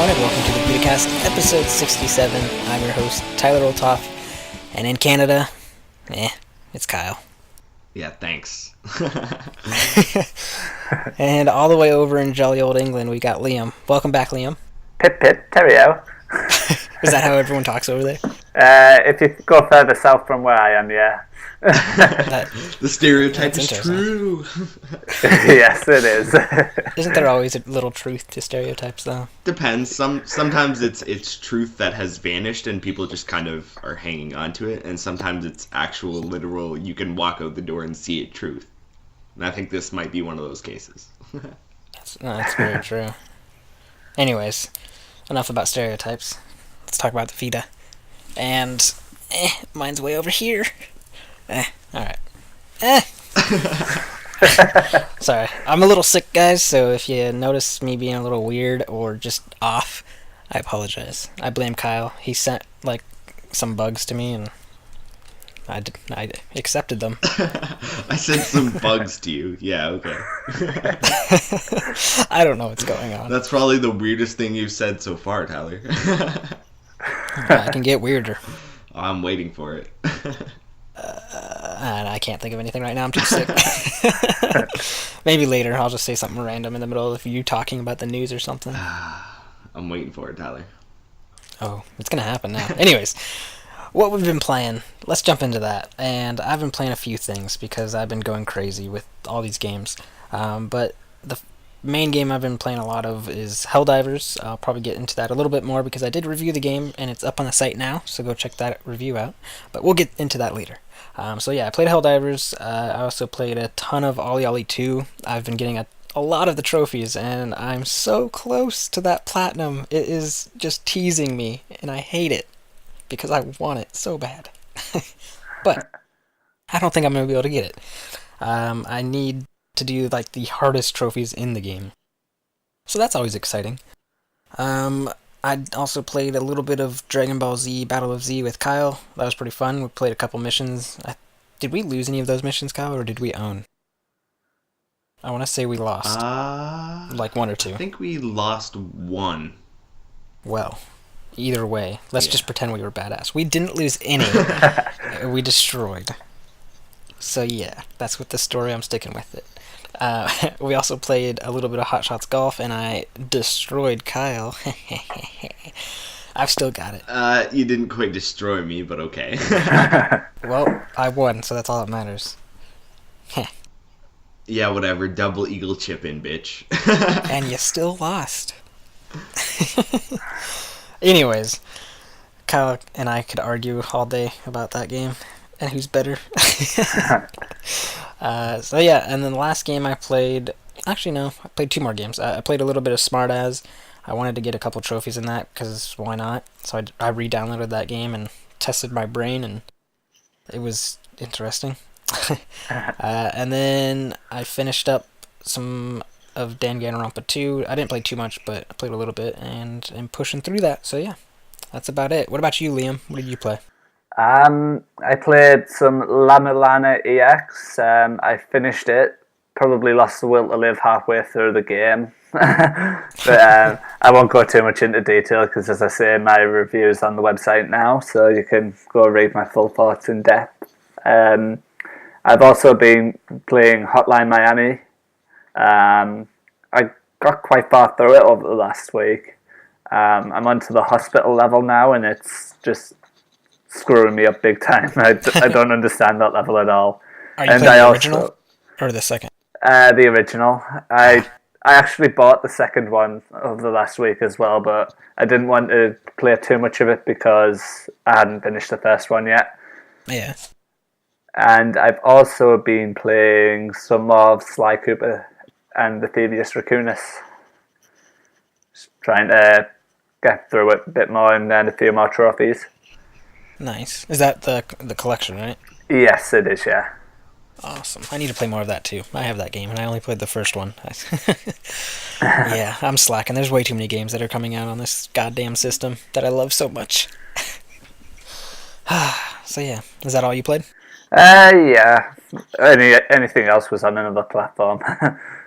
everyone, and welcome to the Vita Cast, episode 67. I'm your host, Tyler Oltoff, and in Canada, it's Kyle. Yeah, thanks. And all the way over in jolly old England, we got Liam. Welcome back, Liam. Pip pip, Terrio. Is that how everyone talks over there? If you go further south from where I am, yeah. The stereotype is true. Yes, it is. Isn't there always a little truth to stereotypes, though? Depends. Sometimes it's truth that has vanished and people just kind of are hanging on to it, and sometimes it's actual, literal, you can walk out the door and see it truth. And I think this might be one of those cases. That's very true. Anyways, enough about stereotypes. Let's talk about the Vita. And, mine's way over here. Alright. Sorry, I'm a little sick, guys, so if you notice me being a little weird or just off, I apologize. I blame Kyle. He sent, some bugs to me, and I accepted them. I sent some bugs to you. Yeah, okay. I don't know what's going on. That's probably the weirdest thing you've said so far, Tyler. I can get weirder. I'm waiting for it. I can't think of anything right now. I'm too sick. Maybe later I'll just say something random in the middle of you talking about the news or something. I'm waiting for it, Tyler. Oh, it's gonna happen now. Anyways, what we've been playing, let's jump into that. And I've been playing a few things because I've been going crazy with all these games. But the main game I've been playing a lot of is Helldivers. I'll probably get into that a little bit more because I did review the game and it's up on the site now, so go check that review out. But we'll get into that later. So yeah, I played Helldivers. I also played a ton of Ollie Ollie 2. I've been getting a lot of the trophies, and I'm so close to that platinum. It is just teasing me, and I hate it because I want it so bad. But I don't think I'm going to be able to get it. I need to do the hardest trophies in the game. So that's always exciting. I also played a little bit of Dragon Ball Z Battle of Z with Kyle. That was pretty fun. We played a couple missions. Did we lose any of those missions, Kyle, or did we own? I want to say we lost. One or two. I think we lost one. Well, either way, let's just pretend we were badass. We didn't lose any. We destroyed. So yeah, that's with the story. I'm sticking with it. We also played a little bit of Hot Shots Golf, and I destroyed Kyle. I've still got it. You didn't quite destroy me, but okay. Well, I won, so that's all that matters. Yeah, whatever. Double eagle chip in, bitch. And you still lost. Anyways, Kyle and I could argue all day about that game and who's better. So yeah, and then the last game I played... Actually, no, I played two more games. I played a little bit of Smart As. I wanted to get a couple trophies in that, because why not? So I re-downloaded that game and tested my brain, and it was interesting. And then I finished up some of Danganronpa 2. I didn't play too much, but I played a little bit, and I'm pushing through that. So yeah, that's about it. What about you, Liam? What did you play? I played some Lamelana EX. I finished it. Probably lost the will to live halfway through the game. But I won't go too much into detail because, as I say, my review's on the website now, so you can go read my full thoughts in depth. I've also been playing Hotline Miami. I got quite far through it over the last week. I'm onto the hospital level now, and it's just screwing me up big time. I don't understand that level at all. Are you playing the original or the second? The original. I actually bought the second one over the last week as well, but I didn't want to play too much of it because I hadn't finished the first one yet. Yeah. And I've also been playing some of Sly Cooper and the Thievius Raccoonus. Just trying to get through it a bit more and then a few more trophies. Nice. Is that the collection, right? Yes, it is, yeah. Awesome. I need to play more of that too. I have that game, and I only played the first one. Yeah, I'm slacking. There's way too many games that are coming out on this goddamn system that I love so much. So yeah, is that all you played? Yeah. Anything else was on another platform.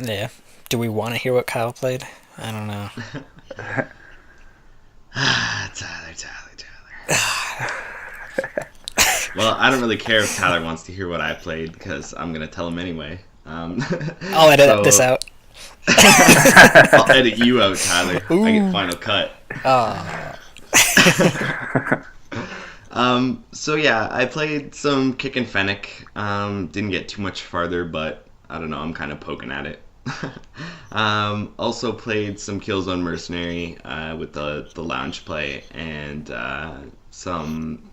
Yeah. Do we want to hear what Kyle played? I don't know. Tyler. Well, I don't really care if Tyler wants to hear what I played because I'm gonna tell him anyway. I'll edit this out. I'll edit you out, Tyler. Ooh. I get final cut. So yeah, I played some Kick and Fennec. Didn't get too much farther, but I don't know, I'm kind of poking at it. Also played some Killzone Mercenary with the lounge play, and some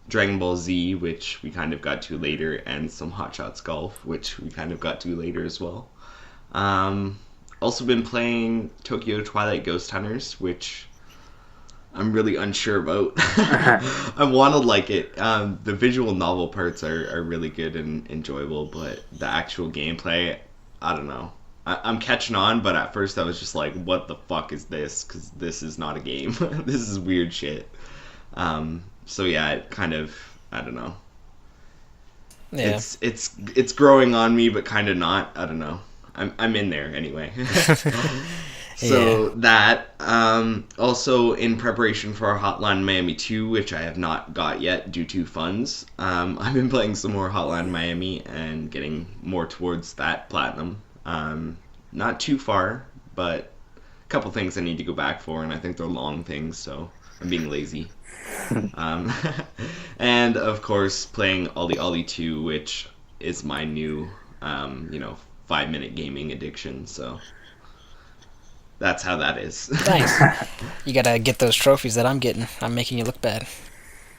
Dragon Ball Z, which we kind of got to later, and some Hot Shots Golf, which we kind of got to later as well. Also been playing Tokyo Twilight Ghost Hunters, which I'm really unsure about. I want to like it. The visual novel parts are really good and enjoyable, but the actual gameplay, I don't know. I'm catching on, but at first I was just like, what the fuck is this? Because this is not a game. This is weird shit. So yeah, it kind of, I don't know. Yeah. It's growing on me, but kind of not. I don't know. I'm in there anyway. So that, also in preparation for our Hotline Miami 2, which I have not got yet due to funds, I've been playing some more Hotline Miami and getting more towards that platinum. Not too far, but a couple things I need to go back for, and I think they're long things, so I'm being lazy. And of course playing Ollie Ollie 2, which is my new 5-minute gaming addiction, so that's how that is. Nice. You gotta get those trophies that I'm getting. I'm making you look bad.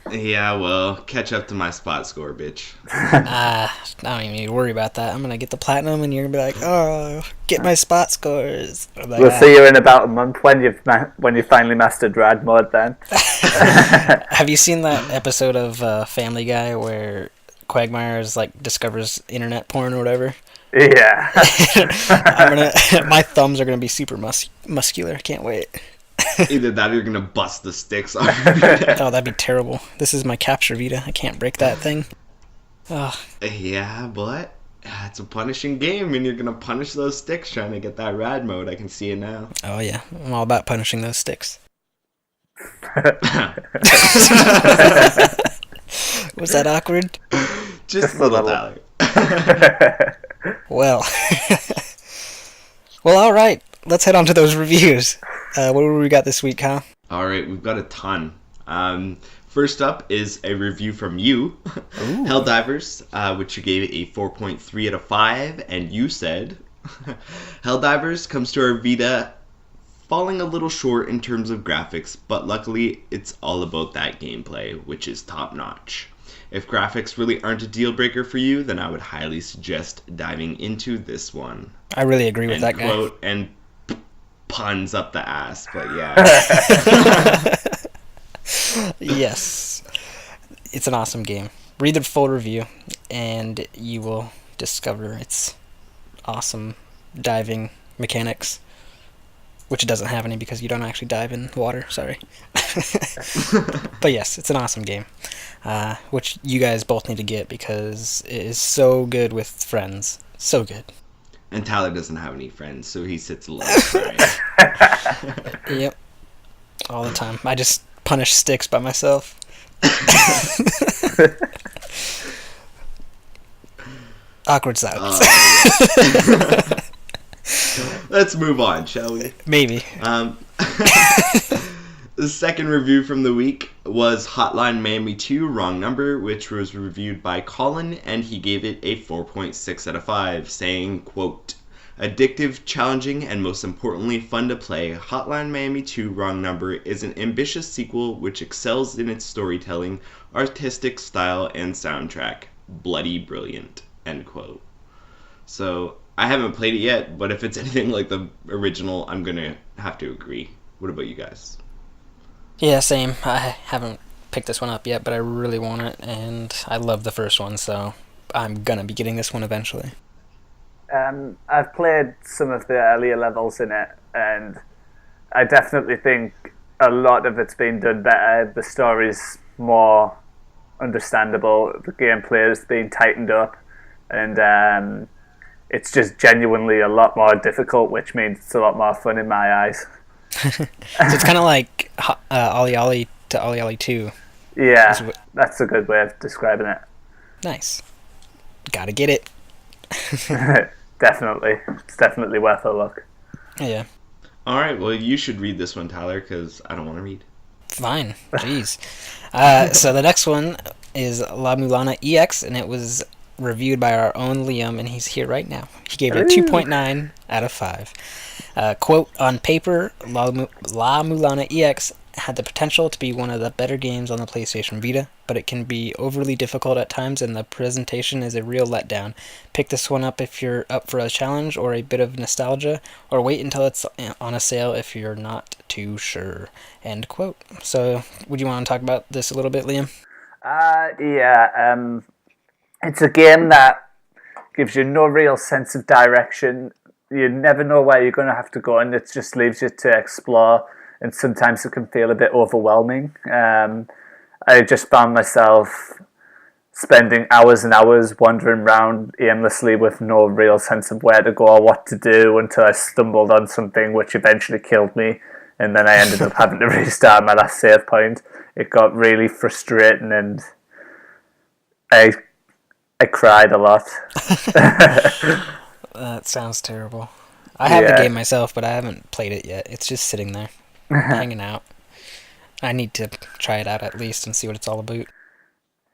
Yeah, well, catch up to my spot score, bitch. I don't even need to worry about that. I'm gonna get the platinum, and you're gonna be like, "Oh, get my spot scores." Like, We'll see you in about a month when you finally mastered rad mode. Then. Have you seen that episode of Family Guy where Quagmire's like discovers internet porn or whatever? Yeah. My thumbs are gonna be super muscular. I can't wait. Either that or you're gonna bust the sticks off. Oh, that'd be terrible. This is my capture Vita. I can't break that thing. Oh. Yeah, but it's a punishing game, and you're gonna punish those sticks trying to get that rad mode. I can see it now. Oh yeah, I'm all about punishing those sticks. Was that awkward? Just a little, Tyler. Well, all right. Let's head on to those reviews. What do we got this week, Kyle? All right, we've got a ton. First up is a review from you, Helldivers, which you gave it a 4.3 out of 5, and you said, Helldivers comes to our Vita falling a little short in terms of graphics, but luckily it's all about that gameplay, which is top-notch. If graphics really aren't a deal breaker for you, then I would highly suggest diving into this one. I really agree with that guy. Quote, and puns up the ass, but yeah. Yes. It's an awesome game. Read the full review, and you will discover its awesome diving mechanics. Which it doesn't have any because you don't actually dive in water, sorry. But yes, it's an awesome game. Which you guys both need to get because it is so good with friends. So good. And Tyler doesn't have any friends, so he sits alone. Right? Yep. All the time. I just punish sticks by myself. Awkward silence. Let's move on, shall we? Maybe. The second review from the week was Hotline Miami 2, Wrong Number, which was reviewed by Colin, and he gave it a 4.6 out of 5, saying, quote, addictive, challenging, and most importantly fun to play, Hotline Miami 2 Wrong Number is an ambitious sequel which excels in its storytelling, artistic style, and soundtrack. Bloody brilliant, end quote. So, I haven't played it yet, but if it's anything like the original, I'm gonna have to agree. What about you guys? Yeah, same. I haven't picked this one up yet, but I really want it, and I love the first one, so I'm gonna be getting this one eventually. I've played some of the earlier levels in it, and I definitely think a lot of it's been done better. The story's more understandable, the gameplay has been tightened up, and it's just genuinely a lot more difficult, which means it's a lot more fun in my eyes. So it's kind of like Ollie Ollie to Ollie Ollie 2. Yeah, that's a good way of describing it. Nice. Gotta get it. Definitely. It's definitely worth a look. Yeah. All right, well, you should read this one, Tyler, because I don't want to read. Fine. Jeez. So the next one is La Mulana EX, and it was reviewed by our own Liam, and he's here right now. He gave it a 2.9 out of 5. Quote, on paper, La Mulana EX had the potential to be one of the better games on the PlayStation Vita, but it can be overly difficult at times, and the presentation is a real letdown. Pick this one up if you're up for a challenge or a bit of nostalgia, or wait until it's on a sale if you're not too sure. End quote. So, would you want to talk about this a little bit, Liam? Yeah. It's a game that gives you no real sense of direction. You never know where you're going to have to go, and it just leaves you to explore. And sometimes it can feel a bit overwhelming. I just found myself spending hours and hours wandering around aimlessly with no real sense of where to go or what to do until I stumbled on something which eventually killed me. And then I ended up having to restart my last save point. It got really frustrating, and I cried a lot. That sounds terrible. I have the game myself, but I haven't played it yet. It's just sitting there, hanging out. I need to try it out at least and see what it's all about.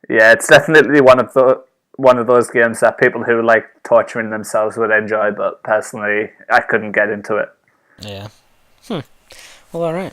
Yeah, it's definitely one of those games that people who like torturing themselves would enjoy, but personally, I couldn't get into it. Yeah. Well, all right.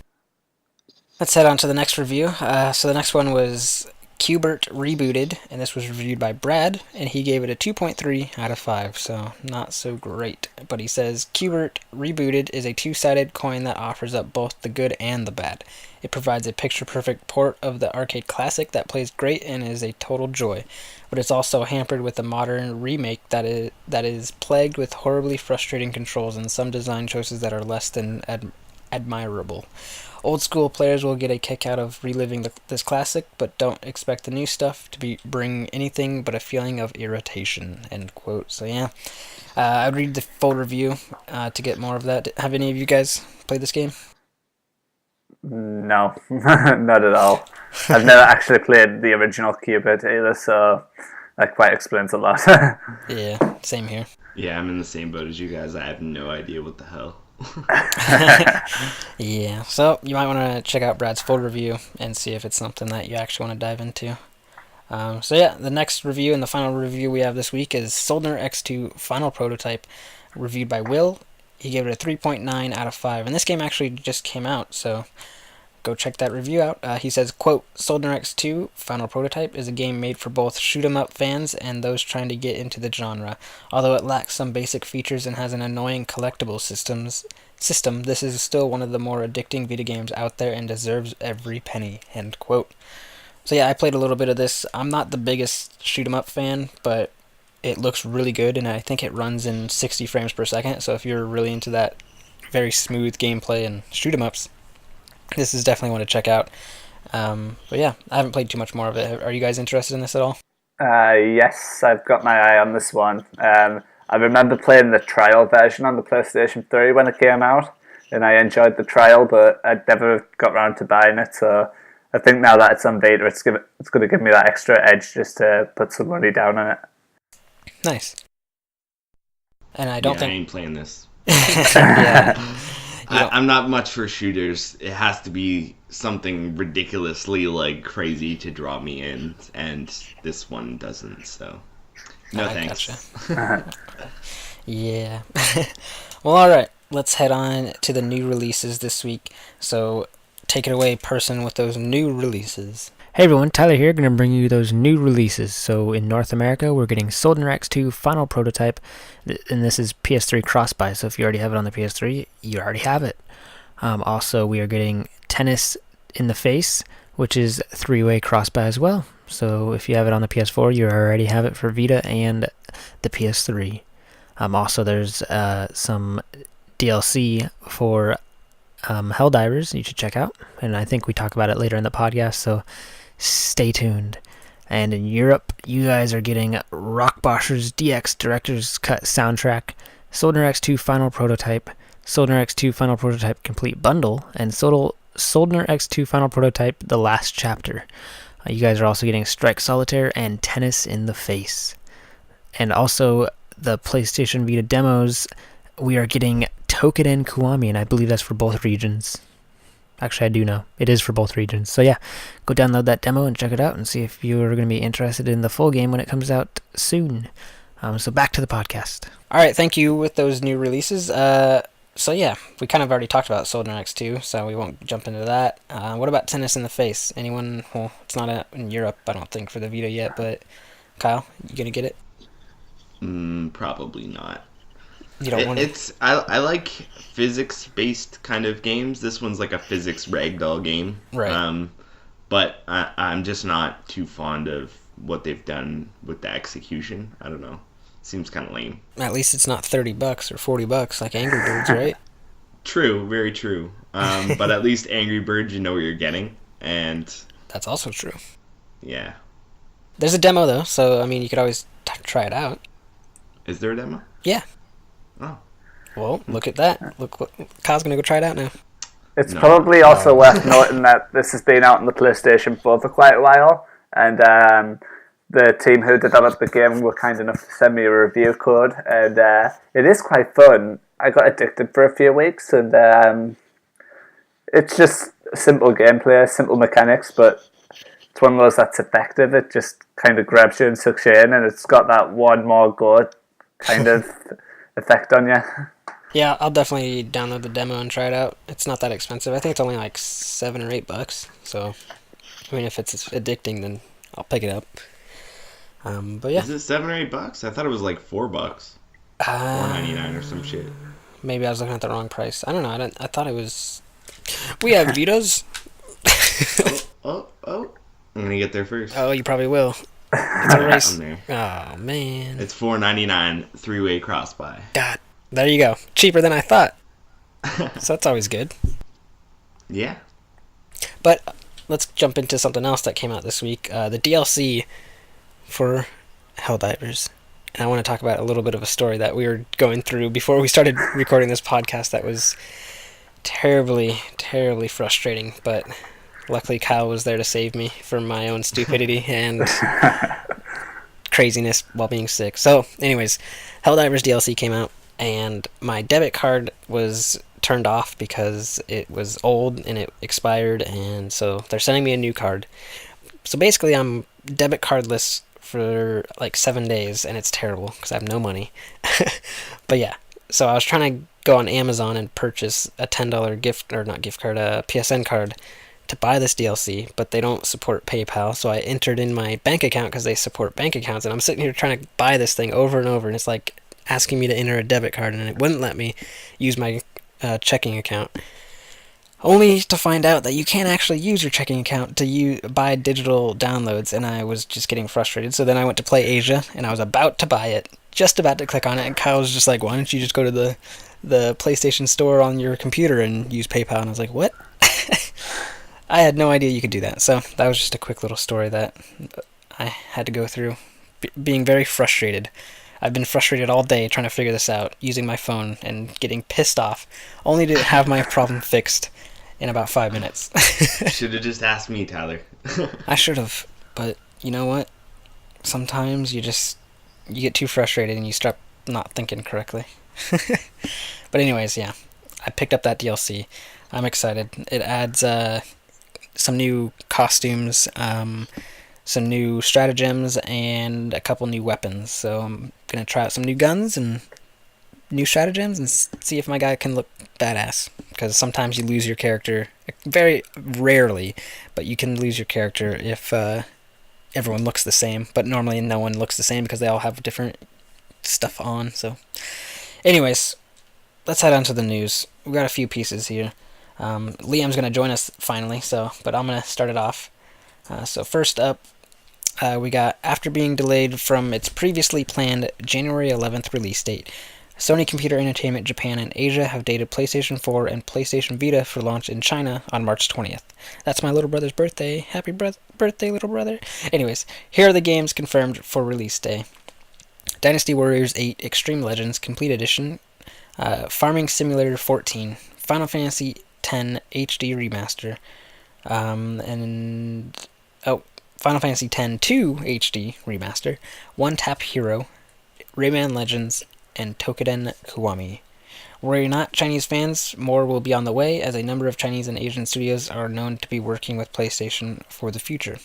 Let's head on to the next review. So the next one was Qbert Rebooted, and this was reviewed by Brad, and he gave it a 2.3 out of 5, so not so great. But he says, Qbert Rebooted is a two-sided coin that offers up both the good and the bad. It provides a picture-perfect port of the arcade classic that plays great and is a total joy, but it's also hampered with a modern remake that is plagued with horribly frustrating controls and some design choices that are less than admirable. Old school players will get a kick out of reliving this classic, but don't expect the new stuff to bring anything but a feeling of irritation. End quote. So yeah, I'd read the full review to get more of that. Have any of you guys played this game? No, not at all. I've never actually played the original Qbert either, so that quite explains a lot. Yeah, same here. Yeah, I'm in the same boat as you guys. I have no idea what the hell. Yeah, so you might want to check out Brad's full review and see if it's something that you actually want to dive into. So yeah, the next review and the final review we have this week is Soldner X2 Final Prototype, reviewed by Will. He gave it a 3.9 out of 5, and this game actually just came out, so go check that review out. He says, quote, Soldner X2 Final Prototype is a game made for both shoot-'em-up fans and those trying to get into the genre. Although it lacks some basic features and has an annoying collectible system, this is still one of the more addicting Vita games out there and deserves every penny, end quote. So yeah, I played a little bit of this. I'm not the biggest shoot-'em-up fan, but it looks really good, and I think it runs in 60 frames per second, so if you're really into that very smooth gameplay and shoot-'em-ups, this is definitely one to check out. But yeah, I haven't played too much more of it. Are you guys interested in this at all? Yes, I've got my eye on this one. I remember playing the trial version on the PlayStation 3 when it came out, and I enjoyed the trial, but I never got around to buying it, so I think now that it's on Vita, it's going to give me that extra edge just to put some money down on it. Nice. And I don't think... I ain't playing this. Yeah. I'm not much for shooters. It has to be something ridiculously crazy to draw me in, and this one doesn't. So, no thanks. Gotcha. Yeah. Well, all right. Let's head on to the new releases this week. So, take it away, person, with those new releases. Hey everyone, Tyler here, going to bring you those new releases. So in North America, we're getting Soldner X2 Final Prototype, and this is PS3 cross-buy, so if you already have it on the PS3, you already have it. Also, we are getting Tennis in the Face, which is 3-way cross-buy as well. So if you have it on the PS4, you already have it for Vita and the PS3. Also, there's some DLC for Helldivers you should check out, and I think we talk about it later in the podcast, so stay tuned. And in Europe, you guys are getting Rockbosher's DX Director's Cut soundtrack, Soldner X2 Final Prototype, Soldner X2 Final Prototype Complete Bundle, and Soldner X2 Final Prototype The Last Chapter. You guys are also getting Strike Solitaire and Tennis in the Face. And also the PlayStation Vita demos, we are getting Toukiden Kiwami, and I believe that's for both regions. Actually, I do know. It is for both regions. So yeah, go download that demo and check it out and see if you're going to be interested in the full game when it comes out soon. So back to the podcast. All right, thank you with those new releases. So yeah, we kind of already talked about Soldner X2, so we won't jump into that. What about Tennis in the Face? Anyone? Well, it's not out in Europe, I don't think, for the Vita yet, but Kyle, you going to get it? Probably not. You don't want it. I like physics-based kind of games. This one's like a physics ragdoll game. Right. But I'm just not too fond of what they've done with the execution. I don't know. Seems kind of lame. At least it's not $30 or $40 like Angry Birds, right? True, very true. But at least Angry Birds, you know what you're getting, and that's also true. Yeah. There's a demo though, so I mean, you could always try it out. Is there a demo? Yeah. Oh. Well, look at that. Look, what Kyle's gonna go try it out now. It's probably also worth noting that this has been out on the PlayStation 4 for quite a while, and the team who developed the game were kind enough to send me a review code, and it is quite fun. I got addicted for a few weeks, and it's just simple gameplay, simple mechanics, but it's one of those that's effective. It just kind of grabs you and sucks you in, and it's got that one more go kind of effect on you. Yeah, I'll definitely download the demo and try it out. It's not that expensive. I think it's only like $7 or $8. So, I mean, if it's addicting, then I'll pick it up. But yeah. Is it $7 or $8? I thought it was like $4. $4.99 or some shit. Maybe I was looking at the wrong price. I don't know. I thought it was. We have Vitas. Oh! I'm gonna get there first. Oh, you probably will. It's a race. I'm there. Oh man. It's $4.99 3-way cross-buy. God, there you go. Cheaper than I thought. So that's always good. Yeah. But let's jump into something else that came out this week. The DLC for Helldivers. And I want to talk about a little bit of a story that we were going through before we started recording this podcast that was terribly, terribly frustrating. But luckily Kyle was there to save me from my own stupidity and craziness while being sick. So anyways, Helldivers DLC came out, and my debit card was turned off because it was old and it expired, and so they're sending me a new card. So basically I'm debit cardless for like 7 days, and it's terrible because I have no money. But yeah, so I was trying to go on Amazon and purchase a $10 gift, or not gift card, a PSN card to buy this DLC, but they don't support PayPal, so I entered in my bank account because they support bank accounts, and I'm sitting here trying to buy this thing over and over, and it's like asking me to enter a debit card, and it wouldn't let me use my checking account. Only to find out that you can't actually use your checking account to buy digital downloads, and I was just getting frustrated. So then I went to Play Asia, and I was about to buy it, just about to click on it, and Kyle was just like, why don't you just go to the PlayStation Store on your computer and use PayPal? And I was like, what? I had no idea you could do that. So that was just a quick little story that I had to go through, being very frustrated. I've been frustrated all day trying to figure this out, using my phone and getting pissed off, only to have my problem fixed in about 5 minutes. Should have just asked me, Tyler. I should have, but you know what? Sometimes you get too frustrated and you start not thinking correctly. But anyways, yeah, I picked up that DLC. I'm excited. It adds some new costumes, some new stratagems, and a couple new weapons. So I'm going to try out some new guns and new stratagems and see if my guy can look badass. Because sometimes you lose your character, very rarely, but you can lose your character if everyone looks the same. But normally no one looks the same because they all have different stuff on. So anyways, let's head on to the news. We got a few pieces here. Liam's going to join us finally, but I'm going to start it off. So first up, we got, after being delayed from its previously planned January 11th release date, Sony Computer Entertainment Japan and Asia have dated PlayStation 4 and PlayStation Vita for launch in China on March 20th. That's my little brother's birthday. Happy birthday, little brother. Anyways, here are the games confirmed for release day. Dynasty Warriors 8 Extreme Legends Complete Edition Farming Simulator 14, Final Fantasy X HD Remaster, and Final Fantasy X 2 HD Remaster, One Tap Hero, Rayman Legends, and Tokiden Kiwami. Worry not, Chinese fans, more will be on the way, as a number of Chinese and Asian studios are known to be working with PlayStation for the future.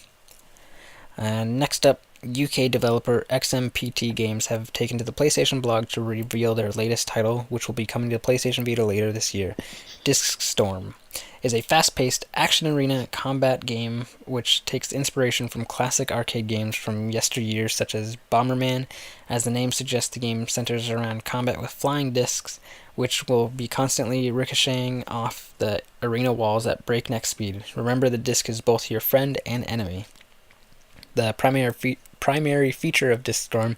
And next up, UK developer XMPT Games have taken to the PlayStation blog to reveal their latest title, which will be coming to PlayStation Vita later this year. Disc Storm is a fast-paced action arena combat game which takes inspiration from classic arcade games from yesteryear such as Bomberman. As the name suggests, the game centers around combat with flying discs, which will be constantly ricocheting off the arena walls at breakneck speed. Remember, the disc is both your friend and enemy. The primary feature of Disc Storm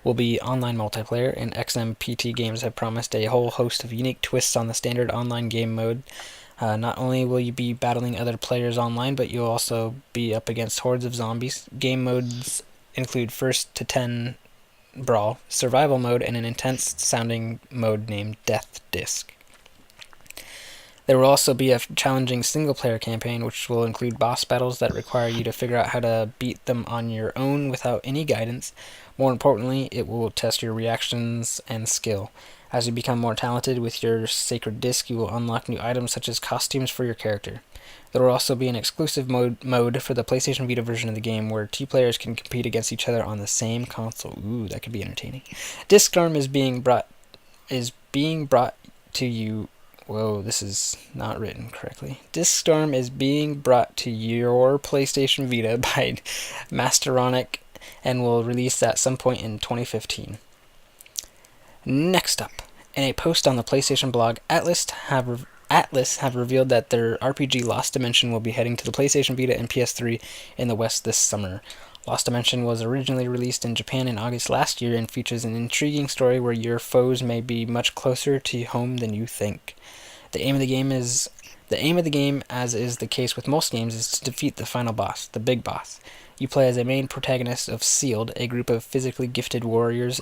will be online multiplayer, and XMPT Games have promised a whole host of unique twists on the standard online game mode. Not only will you be battling other players online, but you'll also be up against hordes of zombies. Game modes include first to 10 brawl, survival mode, and an intense-sounding mode named Death Disc. There will also be a challenging single-player campaign, which will include boss battles that require you to figure out how to beat them on your own without any guidance. More importantly, it will test your reactions and skill. As you become more talented with your sacred disc, you will unlock new items such as costumes for your character. There will also be an exclusive mode for the PlayStation Vita version of the game where two players can compete against each other on the same console. Ooh, that could be entertaining. Disc Storm is being brought to you. Whoa, this is not written correctly. Disc Storm is being brought to your PlayStation Vita by Masteronic and will release at some point in 2015. Next up, in a post on the PlayStation blog, Atlas have revealed that their RPG Lost Dimension will be heading to the PlayStation Vita and PS3 in the West this summer. Lost Dimension was originally released in Japan in August last year and features an intriguing story where your foes may be much closer to home than you think. The aim of the game, as is the case with most games, is to defeat the final boss, the big boss. You play as a main protagonist of Sealed, a group of physically gifted warriors,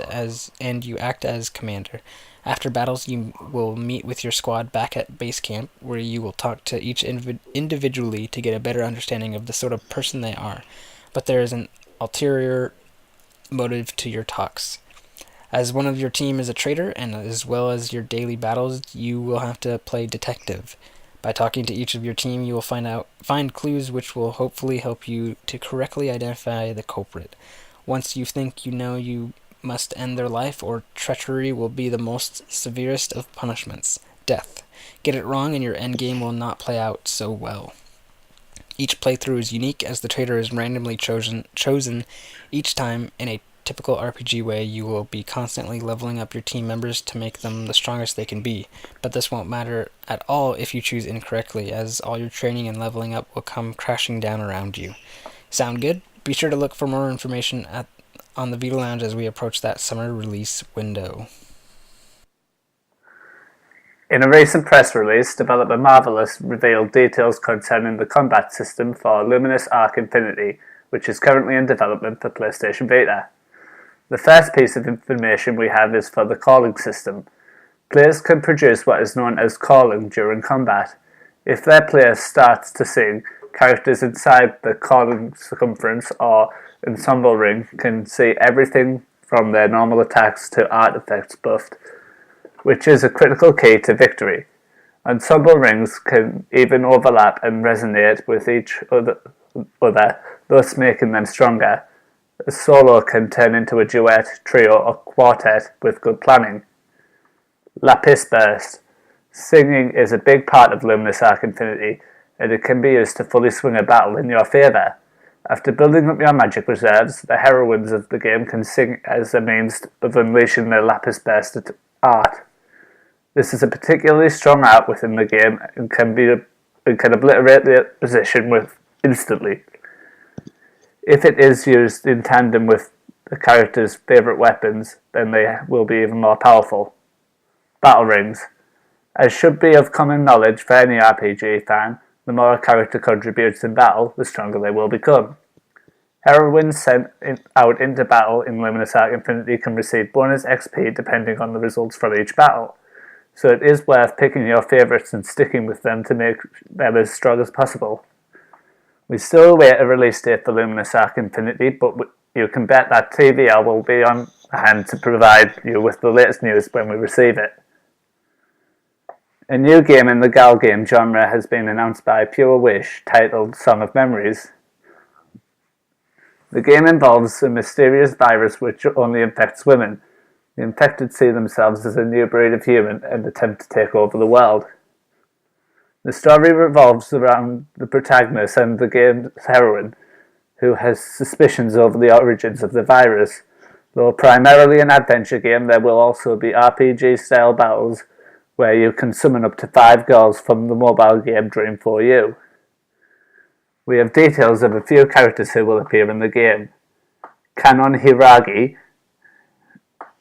and you act as commander. After battles, you will meet with your squad back at base camp, where you will talk to each individually to get a better understanding of the sort of person they are. But there is an ulterior motive to your talks. As one of your team is a traitor, and as well as your daily battles, you will have to play detective. By talking to each of your team, you will find clues which will hopefully help you to correctly identify the culprit. Once you think you know, you must end their life, or treachery will be the most severest of punishments, death. Get it wrong and your endgame will not play out so well. Each playthrough is unique, as the traitor is randomly chosen each time. In a typical RPG way, you will be constantly leveling up your team members to make them the strongest they can be, but this won't matter at all if you choose incorrectly, as all your training and leveling up will come crashing down around you. Sound good? Be sure to look for more information on the Vita Lounge as we approach that summer release window. In a recent press release, developer Marvelous revealed details concerning the combat system for Luminous Arc Infinity, which is currently in development for PlayStation Vita. The first piece of information we have is for the calling system. Players can produce what is known as calling during combat. If their player starts to sing, characters inside the calling circumference or ensemble ring can see everything from their normal attacks to artifacts buffed, which is a critical key to victory. Ensemble rings can even overlap and resonate with each other, thus making them stronger. A solo can turn into a duet, trio, or quartet with good planning. Lapis Burst. Singing is a big part of Luminous Arc Infinity, and it can be used to fully swing a battle in your favour. After building up your magic reserves, the heroines of the game can sing as a means of unleashing their Lapis Burst art. This is a particularly strong art within the game and can obliterate the opposition instantly. If it is used in tandem with the character's favourite weapons, then they will be even more powerful. Battle Rings. As should be of common knowledge for any RPG fan, the more a character contributes in battle, the stronger they will become. Heroines sent out into battle in Luminous Arc Infinity can receive bonus XP depending on the results from each battle. so it is worth picking your favourites and sticking with them to make them as strong as possible. We still await a release date for Luminous Arc Infinity, but you can bet that TVL will be on hand to provide you with the latest news when we receive it. A new game in the gal game genre has been announced by Pure Wish, titled Song of Memories. The game involves a mysterious virus which only infects women. The infected see themselves as a new breed of human and attempt to take over the world. The story revolves around the protagonist and the game's heroine, who has suspicions over the origins of the virus. Though primarily an adventure game, there will also be RPG-style battles where you can summon up to 5 girls from the mobile game Dream 4U. We have details of a few characters who will appear in the game. Kanon Hiragi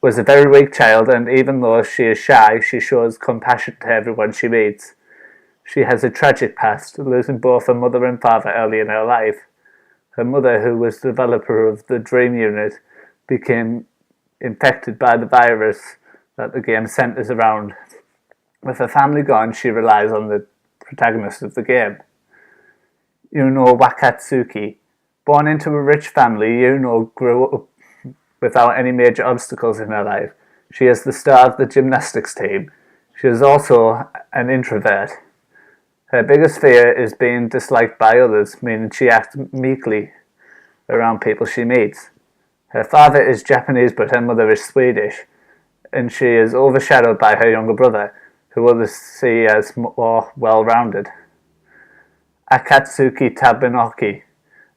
was a very weak child, and even though she is shy, she shows compassion to everyone she meets. She has a tragic past, losing both her mother and father early in her life. Her mother, who was the developer of the Dream unit, became infected by the virus that the game centers around. With her family gone, she relies on the protagonist of the game, Yuno Wakatsuki. Born into a rich family, Yuno grew up without any major obstacles in her life. She is the star of the gymnastics team. She is also an introvert. Her biggest fear is being disliked by others, meaning she acts meekly around people she meets. Her father is Japanese, but her mother is Swedish, and she is overshadowed by her younger brother, who others see as more well-rounded. Akatsuki Tabanoki,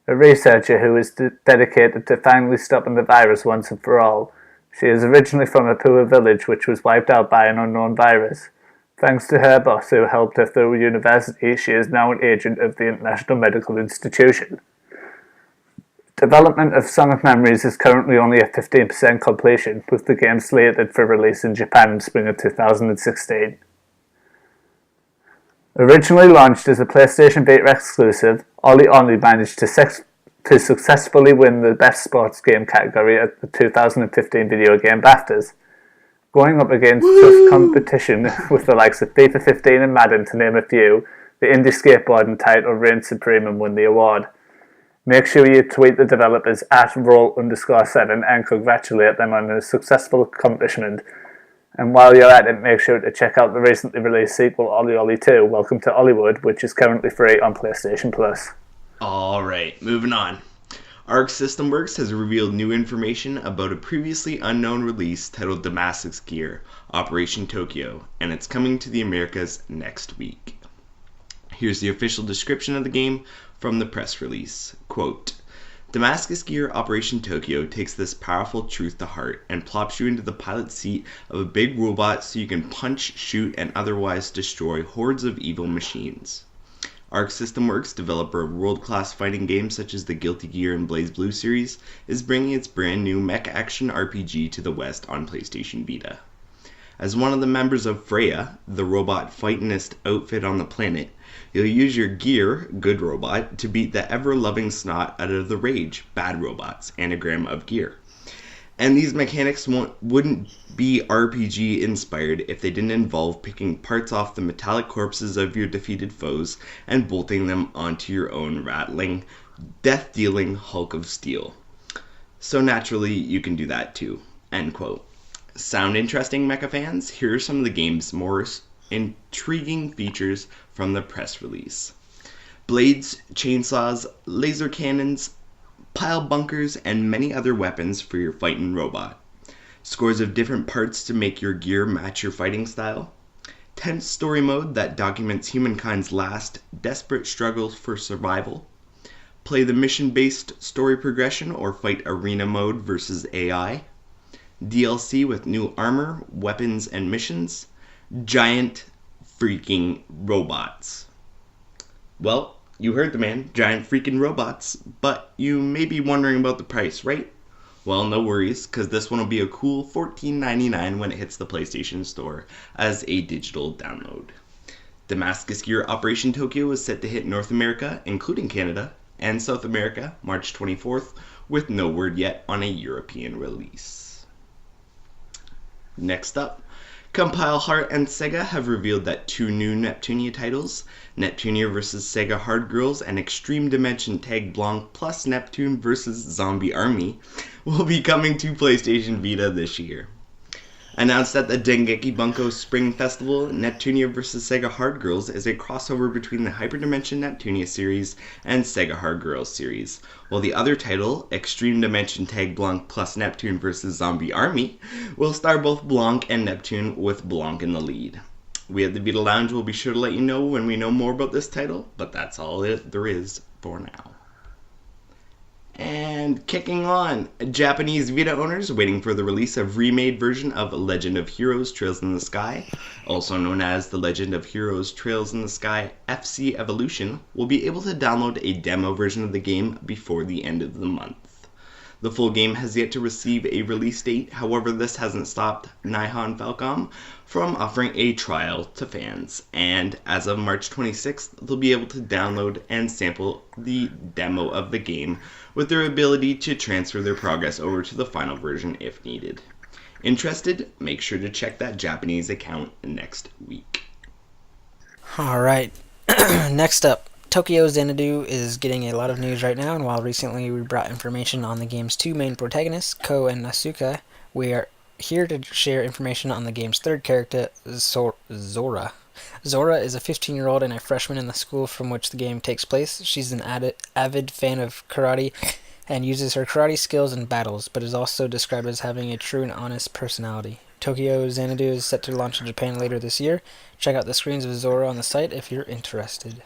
a researcher who is dedicated to finally stopping the virus once and for all. She is originally from a poor village which was wiped out by an unknown virus. Thanks to her boss who helped her through university, she is now an agent of the International Medical Institution. Development of Song of Memories is currently only at 15% completion, with the game slated for release in Japan in spring of 2016. Originally launched as a PlayStation Vita exclusive, Oli Oli managed to successfully win the Best Sports Game category at the 2015 Video Game BAFTAs, going up against tough competition with the likes of FIFA 15 and Madden, to name a few. The indie skateboarding title reigned supreme and won the award. Make sure you tweet the developers at roll_7 and congratulate them on a successful accomplishment. And while you're at it, make sure to check out the recently released sequel, Oli Oli 2, Welcome to Hollywood, which is currently free on PlayStation Plus. Alright, moving on. Arc System Works has revealed new information about a previously unknown release titled Damascus Gear, Operation Tokyo, and it's coming to the Americas next week. Here's the official description of the game from the press release. Quote, Damascus Gear Operation Tokyo takes this powerful truth to heart and plops you into the pilot seat of a big robot so you can punch, shoot, and otherwise destroy hordes of evil machines. Arc System Works, developer of world-class fighting games such as the Guilty Gear and BlazBlue series, is bringing its brand new mech action RPG to the West on PlayStation Vita. As one of the members of Freya, the robot fightingest outfit on the planet, you'll use your gear, Good Robot, to beat the ever-loving snot out of the Rage, Bad Robots, anagram of gear. And these mechanics wouldn't be RPG inspired if they didn't involve picking parts off the metallic corpses of your defeated foes and bolting them onto your own rattling, death-dealing hulk of steel. So naturally, you can do that too. End quote. Sound interesting, mecha fans? Here are some of the game's more intriguing features from the press release. Blades, chainsaws, laser cannons, pile bunkers, and many other weapons for your fighting robot. Scores of different parts to make your gear match your fighting style. Tense story mode that documents humankind's last, desperate struggles for survival. Play the mission-based story progression or fight arena mode versus AI. DLC with new armor, weapons, and missions. Giant freaking robots. Well, you heard the man, giant freaking robots, but you may be wondering about the price, right? Well, no worries, because this one will be a cool $14.99 when it hits the PlayStation Store as a digital download. Damascus Gear Operation Tokyo is set to hit North America, including Canada, and South America, March 24th, with no word yet on a European release. Next up, Compile Heart and Sega have revealed that 2 new Neptunia titles, Neptunia vs. Sega Hard Girls and Extreme Dimension Tag Blanc plus Neptune vs. Zombie Army, will be coming to PlayStation Vita this year. Announced at the Dengeki Bunko Spring Festival, Neptunia vs. Sega Hard Girls is a crossover between the Hyperdimension Neptunia series and Sega Hard Girls series, while the other title, Extreme Dimension Tag Blanc plus Neptune vs. Zombie Army, will star both Blanc and Neptune with Blanc in the lead. We at the Vita Lounge will be sure to let you know when we know more about this title, but that's all there is for now. And kicking on, Japanese Vita owners waiting for the release of remade version of Legend of Heroes Trails in the Sky, also known as the Legend of Heroes Trails in the Sky FC Evolution, will be able to download a demo version of the game before the end of the month. The full game has yet to receive a release date, however this hasn't stopped Nihon Falcom from offering a trial to fans, and as of March 26th, they'll be able to download and sample the demo of the game with their ability to transfer their progress over to the final version if needed. Interested? Make sure to check that Japanese account next week. Alright, next up, Tokyo Xanadu is getting a lot of news right now, and while recently we brought information on the game's 2 main protagonists, Ko and Nasuka, we are here to share information on the game's 3rd character, Zora. Zora is a 15-year-old and a freshman in the school from which the game takes place. She's an avid fan of karate and uses her karate skills in battles, but is also described as having a true and honest personality. Tokyo Xanadu is set to launch in Japan later this year. Check out the screens of Zora on the site if you're interested.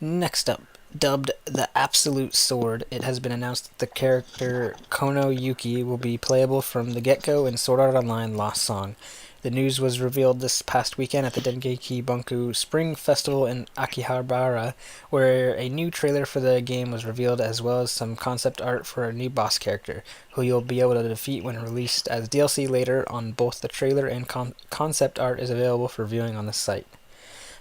Next up, dubbed the Absolute Sword, it has been announced that the character Kono Yuki will be playable from the get-go in Sword Art Online Lost Song. The news was revealed this past weekend at the Dengeki Bunko Spring Festival in Akihabara, where a new trailer for the game was revealed, as well as some concept art for a new boss character, who you'll be able to defeat when released as DLC later on. Both the trailer and concept art is available for viewing on the site.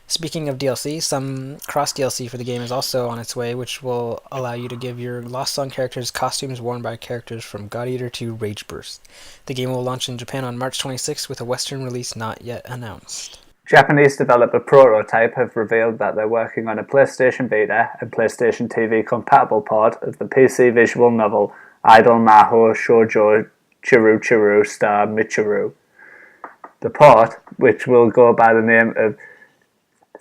Speaking of DLC, some cross-DLC for the game is also on its way, which will allow you to give your Lost Song characters costumes worn by characters from God Eater to Rage Burst. The game will launch in Japan on March 26th with a Western release not yet announced. Japanese developer Prototype have revealed that they're working on a PlayStation Vita and PlayStation TV compatible port of the PC visual novel Idol Maho Shoujo Chiru Chiru Star Michiru. The port, which will go by the name of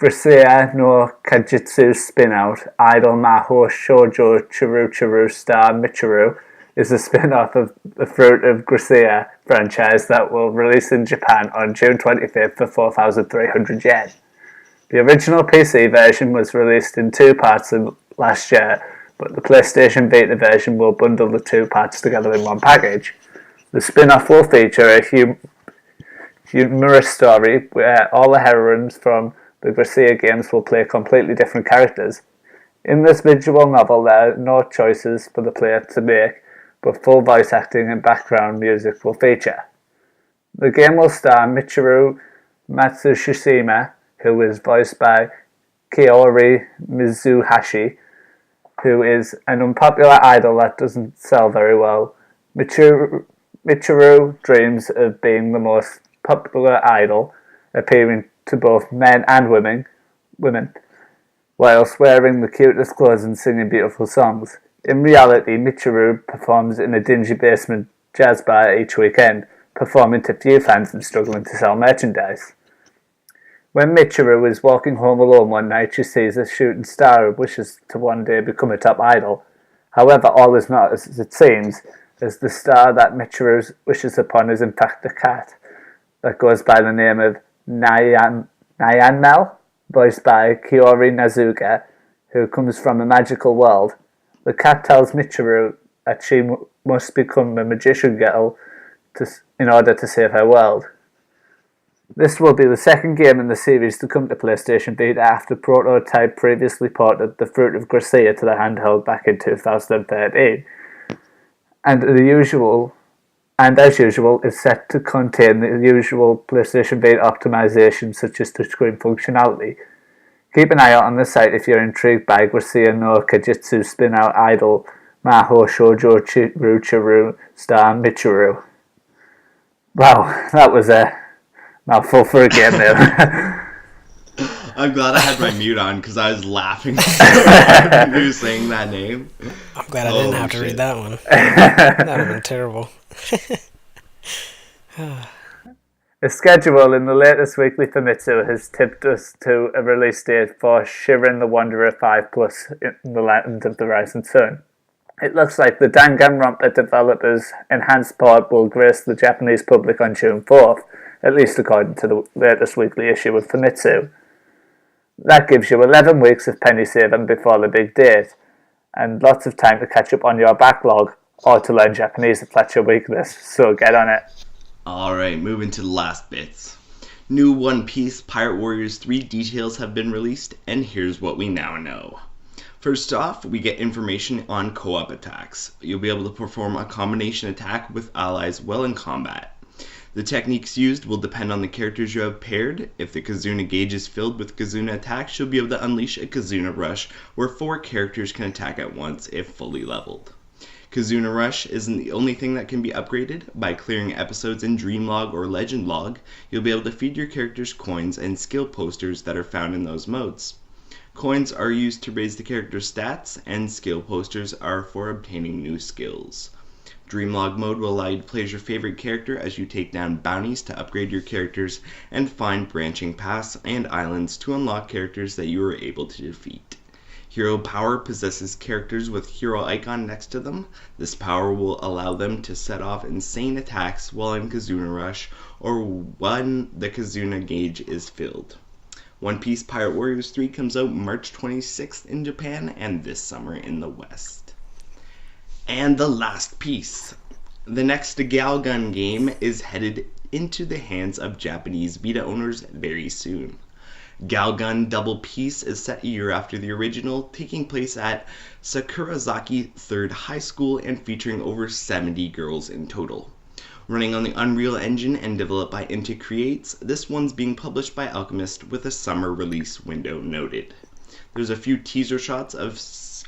Grisaia no Kajitsu spin-out Idol Maho Shoujo Chiru Chiru Star Michiru, is a spin-off of the Fruit of Grisaia franchise that will release in Japan on June 25th for 4,300 yen. The original PC version was released in 2 parts last year, but the PlayStation Vita version will bundle the 2 parts together in one package. The spin-off will feature a humorous story where all the heroines from the Grisaia games will play completely different characters. In this visual novel, there are no choices for the player to make, but full voice acting and background music will feature. The game will star Michiru Matsushima, who is voiced by Kaori Mizuhashi, who is an unpopular idol that doesn't sell very well. Michiru dreams of being the most popular idol, appearing to both men and women, whilst wearing the cutest clothes and singing beautiful songs. In reality, Michiru performs in a dingy basement jazz bar each weekend, performing to few fans and struggling to sell merchandise. When Michiru is walking home alone one night, she sees a shooting star who wishes to one day become a top idol. However, all is not as it seems, as the star that Michiru wishes upon is in fact a cat that goes by the name of Nyanmel, voiced by Kiori Nazuka, who comes from a magical world. The cat tells Michiru that she must become a magician girl in order to save her world. This will be the second game in the series to come to PlayStation Vita after Prototype previously ported the Fruit of Grisaia to the handheld back in 2013. And as usual, is set to contain the usual PlayStation Vita optimization such as touchscreen functionality. Keep an eye out on the site if you're intrigued by Grisaia no Kajitsu spin-out idol Maho Shoujo Chiru Chiru Star Michiru. Wow, that was a Mouthful for a game there. I'm glad I had my mute on because I was laughing so hard when you were saying that name. I'm glad I didn't have to shit. read that one. That would have been terrible. The schedule in the latest weekly Famitsu has tipped us to a release date for Shiren the Wanderer 5 Plus in the Land of the Rising Sun. It looks like the Danganronpa developers' enhanced port will grace the Japanese public on June 4th, at least according to the latest weekly issue of Famitsu. That gives you 11 weeks of penny saving before the big date, and lots of time to catch up on your backlog, or to learn Japanese if that's your weakness, so get on it. Alright, moving to the last bits. New One Piece Pirate Warriors 3 details have been released, and here's what we now know. First off, we get information on co-op attacks. You'll be able to perform a combination attack with allies while in combat. The techniques used will depend on the characters you have paired. If the Kazuna gauge is filled with Kazuna attacks, you'll be able to unleash a Kazuna Rush, where 4 characters can attack at once if fully leveled. Kazuna Rush isn't the only thing that can be upgraded. By clearing episodes in Dreamlog or Legend Log, you'll be able to feed your characters coins and skill posters that are found in those modes. Coins are used to raise the character's stats, and skill posters are for obtaining new skills. Dreamlog mode will allow you to play as your favorite character as you take down bounties to upgrade your characters and find branching paths and islands to unlock characters that you are able to defeat. Hero Power possesses characters with hero icon next to them. This power will allow them to set off insane attacks while in Kazuna Rush or when the Kazuna gauge is filled. One Piece Pirate Warriors 3 comes out March 26th in Japan and this summer in the West. And the last piece. The next Galgun game is headed into the hands of Japanese Vita owners very soon. Galgun Double Peace is set a year after the original, taking place at Sakurazaki 3rd High School and featuring over 70 girls in total. Running on the Unreal Engine and developed by Inti Creates, this one's being published by Alchemist with a summer release window noted. There's a few teaser shots of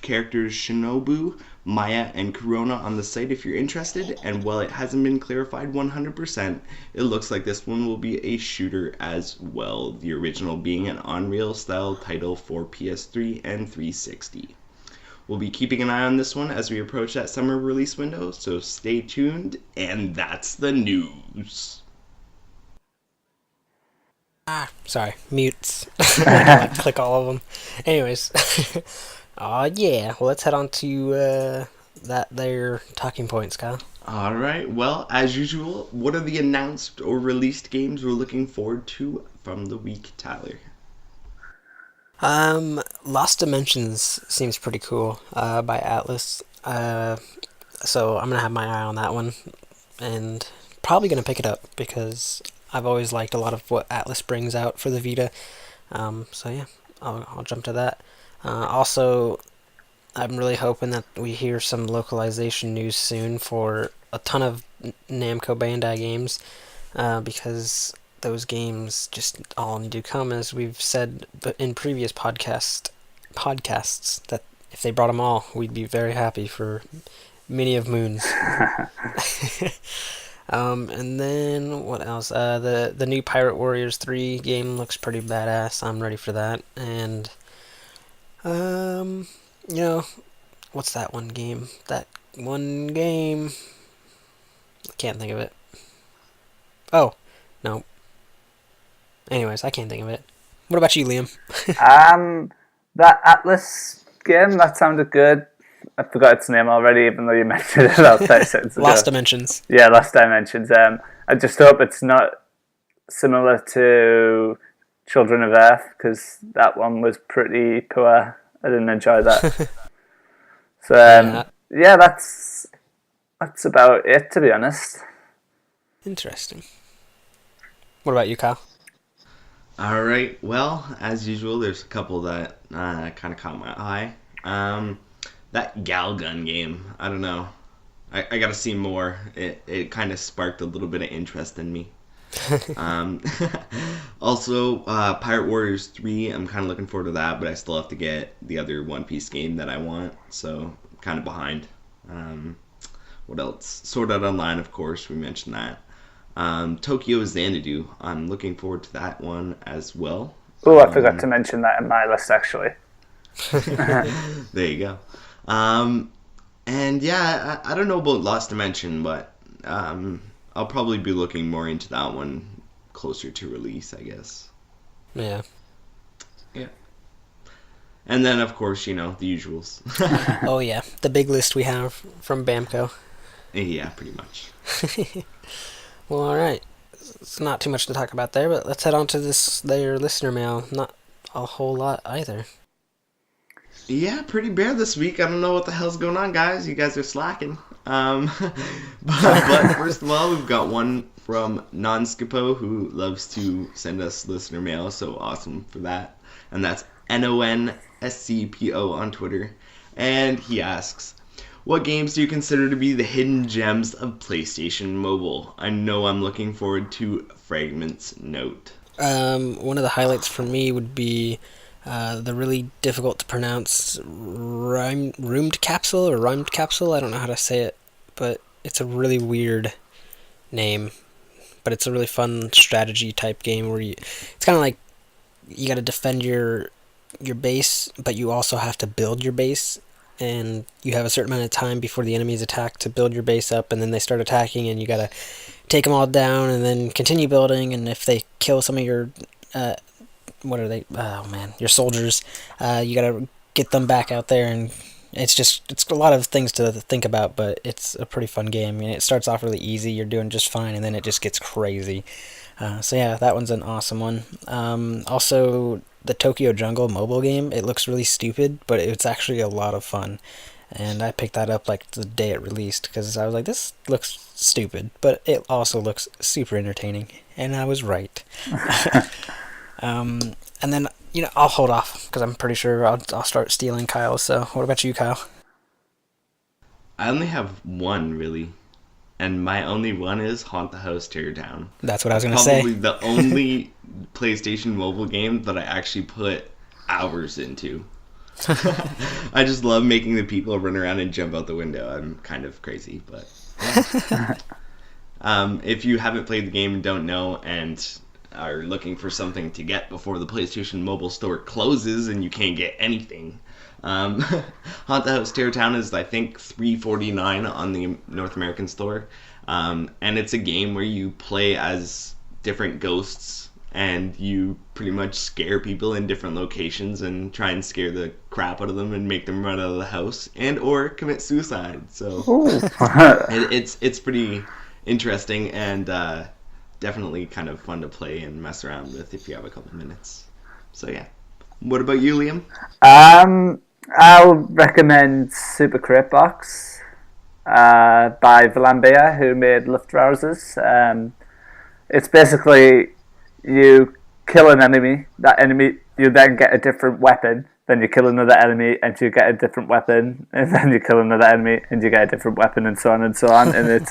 characters Shinobu, Maya, and Corona on the site if you're interested, and while it hasn't been clarified 100%, it looks like this one will be a shooter as well, the original being an Unreal style title for PS3 and 360. We'll be keeping an eye on this one as we approach that summer release window, so stay tuned, and that's the news. Sorry, mutes. I like click all of them. Anyways, yeah. Well, let's head on to that there talking points, Kyle. Alright, well, as usual, what are the announced or released games we're looking forward to from the week, Tyler? Lost Dimensions seems pretty cool, by Atlas. So I'm gonna have my eye on that one, and probably gonna pick it up because I've always liked a lot of what Atlas brings out for the Vita. So yeah, I'll jump to that. Also, I'm really hoping that we hear some localization news soon for a ton of Namco Bandai games, because those games just all need to come, as we've said in previous podcasts, that if they brought them all, we'd be very happy for many of moons. And then what else? The new Pirate Warriors 3 game looks pretty badass. I'm ready for that. And what's that one game? That one game. I can't think of it. Oh, no. Anyways, I can't think of it. What about you, Liam? That Atlas game, that sounded good. I forgot its name already, even though you mentioned it about 30 seconds ago. Lost Dimensions. Yeah, Lost Dimensions. I just hope it's not similar to Children of Earth, because that one was pretty poor. I didn't enjoy that. So, yeah, that's about it, to be honest. Interesting. What about you, Kyle? Alright, well, as usual, there's a couple that kind of caught my eye. That Galgun game, I don't know. I gotta see more. It kind of sparked a little bit of interest in me. Also, Pirate Warriors 3, I'm kind of looking forward to that, but I still have to get the other One Piece game that I want, so I'm kind of behind. What else? Sword Art Online, of course, we mentioned that. Tokyo Xanadu. I'm looking forward to that one as well. Oh, I forgot to mention that in my list, actually. There you go. And yeah, I don't know about Lost Dimension, but I'll probably be looking more into that one closer to release, I guess. Yeah. Yeah. And then, of course, the usuals. Oh, yeah. The big list we have from Bamco. Yeah, pretty much. Well, alright. It's not too much to talk about there, but let's head on to their listener mail. Not a whole lot either. Yeah, pretty bare this week. I don't know what the hell's going on, guys. You guys are slacking. But first of all, we've got one from Nonskipo, who loves to send us listener mail, so awesome for that. And that's NONSCPO on Twitter. And he asks, what games do you consider to be the hidden gems of PlayStation Mobile? I know I'm looking forward to Fragment's note. One of the highlights for me would be the really difficult to pronounce rhymed capsule. I don't know how to say it, but it's a really weird name. But it's a really fun strategy type game where it's kind of like you got to defend your base, but you also have to build your base. And you have a certain amount of time before the enemies attack to build your base up, and then they start attacking, and you gotta take them all down, and then continue building. And if they kill some of your, what are they? Oh man, your soldiers, you gotta get them back out there, and it's a lot of things to think about, but it's a pretty fun game. I mean, it starts off really easy, you're doing just fine, and then it just gets crazy. So yeah, that one's an awesome one. Also, the Tokyo Jungle mobile game, it looks really stupid, but it's actually a lot of fun. And I picked that up like the day it released, because I was like, this looks stupid, but it also looks super entertaining. And I was right. And then, I'll hold off, because I'm pretty sure I'll start stealing Kyle's. So what about you, Kyle? I only have one, really. And my only one is Haunt the House Teardown. That's what I was going to say. Probably the only PlayStation mobile game that I actually put hours into. I just love making the people run around and jump out the window. I'm kind of crazy, but yeah. If you haven't played the game and don't know and are looking for something to get before the PlayStation Mobile store closes and you can't get anything, Haunt the House Teardown is, I think, $3.49 on the North American store. And it's a game where you play as different ghosts and you pretty much scare people in different locations and try and scare the crap out of them and make them run out of the house and or commit suicide. So it's pretty interesting and definitely kind of fun to play and mess around with if you have a couple minutes. So yeah. What about you, Liam? I'll recommend Super Crate Box by Vlambia, who made Luftrausers. It's basically you kill an enemy, that enemy, you then get a different weapon, then you kill another enemy and you get a different weapon, and then you kill another enemy and you get a different weapon, and so on and so on. And it's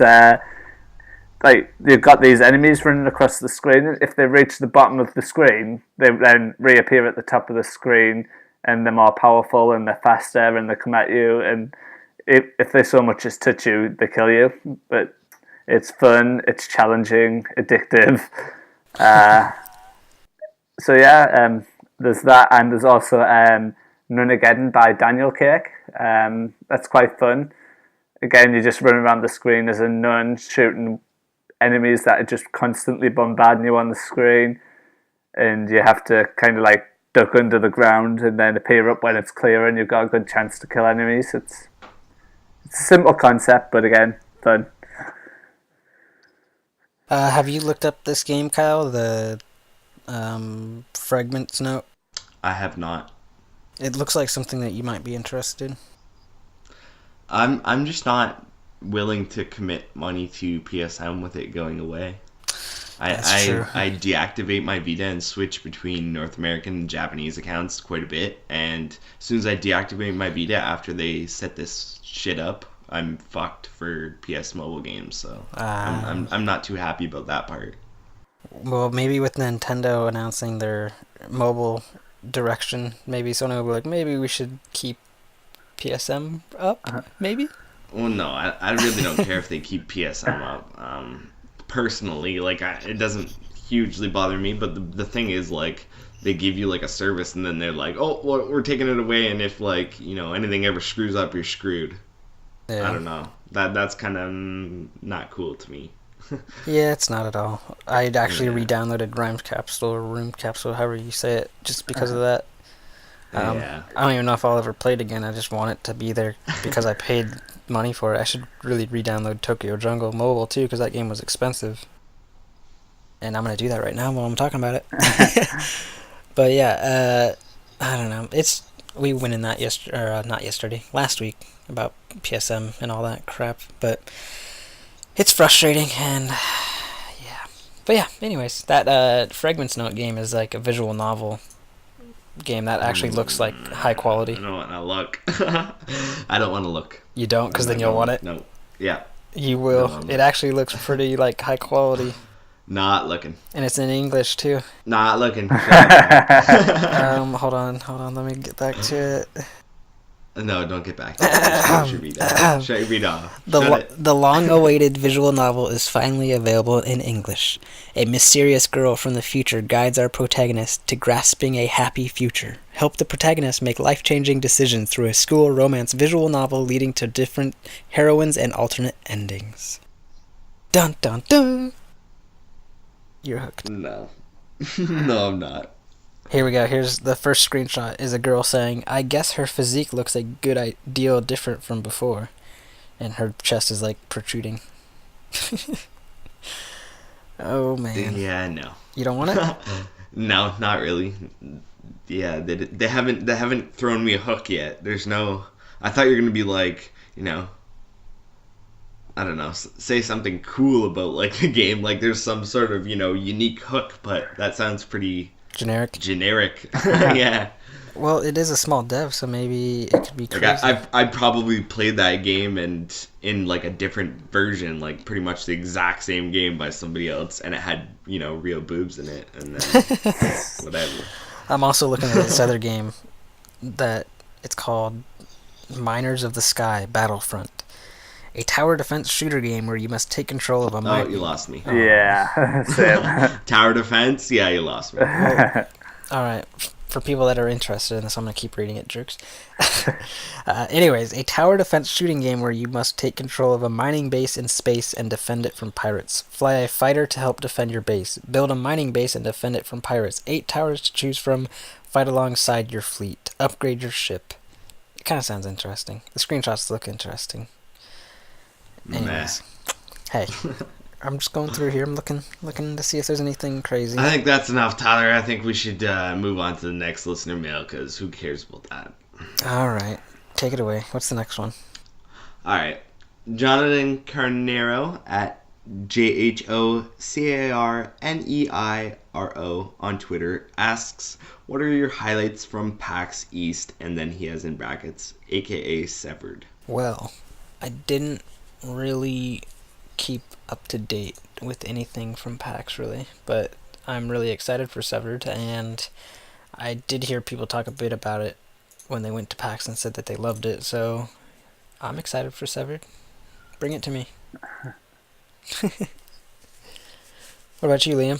like you've got these enemies running across the screen. If they reach the bottom of the screen, they then reappear at the top of the screen, and they're more powerful and they're faster and they come at you, and if they so much as touch you, they kill you. But it's fun, it's challenging, addictive. So yeah, there's that, and there's also Nunageddon by Daniel Cake. That's quite fun. Again, you just run around the screen as a nun shooting enemies that are just constantly bombarding you on the screen, and you have to kind of like duck under the ground and then appear up when it's clear, and you've got a good chance to kill enemies. It's a simple concept, but again, fun. Have you looked up this game, Kyle? The Fragments note? I have not. It looks like something that you might be interested in. I'm just not willing to commit money to PSM with it going away. That's true. I deactivate my Vita and switch between North American and Japanese accounts quite a bit, and as soon as I deactivate my Vita after they set this shit up, I'm fucked for PS mobile games. So I'm not too happy about that part. Well, maybe with Nintendo announcing their mobile direction, maybe Sony will be like, maybe we should keep PSM up, maybe? Well, no, I really don't care if they keep PSM up. personally. Like, it doesn't hugely bother me, but the thing is, like, they give you, like, a service, and then they're like, oh, well, we're taking it away, and if, like, you know, anything ever screws up, you're screwed. Yeah. I don't know. That's kind of not cool to me. Yeah, it's not at all. I'd actually re-downloaded Room Capsule, however you say it, just because of that. Yeah. I don't even know if I'll ever play it again. I just want it to be there because I paid money for it. I should really re-download Tokyo Jungle Mobile too, because that game was expensive. And I'm gonna do that right now while I'm talking about it. But yeah, I don't know. We went in that last week about PSM and all that crap. But it's frustrating and yeah. But yeah, anyways, that Fragments Note game is like a visual novel game that actually looks like high quality. I don't want to look. I don't want to look. You don't, because then you'll want it? No. Yeah. You will. It actually looks pretty like high quality. Not looking. And it's in English too. Not looking. Hold on. Let me get back to it. No, don't get back. Shut your read off. The long-awaited visual novel is finally available in English. A mysterious girl from the future guides our protagonist to grasping a happy future. Help the protagonist make life-changing decisions through a school romance visual novel leading to different heroines and alternate endings. Dun dun dun! You're hooked. No. No, I'm not. Here we go. Here's the first screenshot. Is a girl saying, I guess her physique looks a good deal different from before. And her chest is like protruding. Oh man. Yeah, no. You don't want it? No, not really. Yeah, they haven't thrown me a hook yet. There's no. I thought you were gonna be like, you know, I don't know, say something cool about like the game, like there's some sort of, you know, unique hook, but that sounds pretty generic. Yeah. Well, it is a small dev, so maybe it could be crazy. Like I probably played that game and in like a different version, like pretty much the exact same game by somebody else, and it had, you know, real boobs in it, and then whatever. I'm also looking at this other game that it's called Miners of the Sky Battlefront. A tower defense shooter game where you must take control of a mine. Oh, you lost me. Yeah, same. Tower defense? Yeah, you lost me. Alright, for people that are interested in this, I'm going to keep reading it, jerks. Anyways, a tower defense shooting game where you must take control of a mining base in space and defend it from pirates. Fly a fighter to help defend your base. Build a mining base and defend it from pirates. 8 towers to choose from. Fight alongside your fleet. Upgrade your ship. It kind of sounds interesting. The screenshots look interesting. Anyways, hey, I'm just going through here. I'm looking to see if there's anything crazy. I think that's enough, Tyler. I think we should move on to the next listener mail, because who cares about that? All right, take it away. What's the next one? All right, Jonathan Carnero at JHOCARNEIRO on Twitter asks, "What are your highlights from PAX East?" And then he has in brackets, AKA Severed. Well, I didn't really keep up to date with anything from PAX really, but I'm really excited for Severed, and I did hear people talk a bit about it when they went to PAX and said that they loved it, so I'm excited for Severed. Bring it to me. What about you, Liam?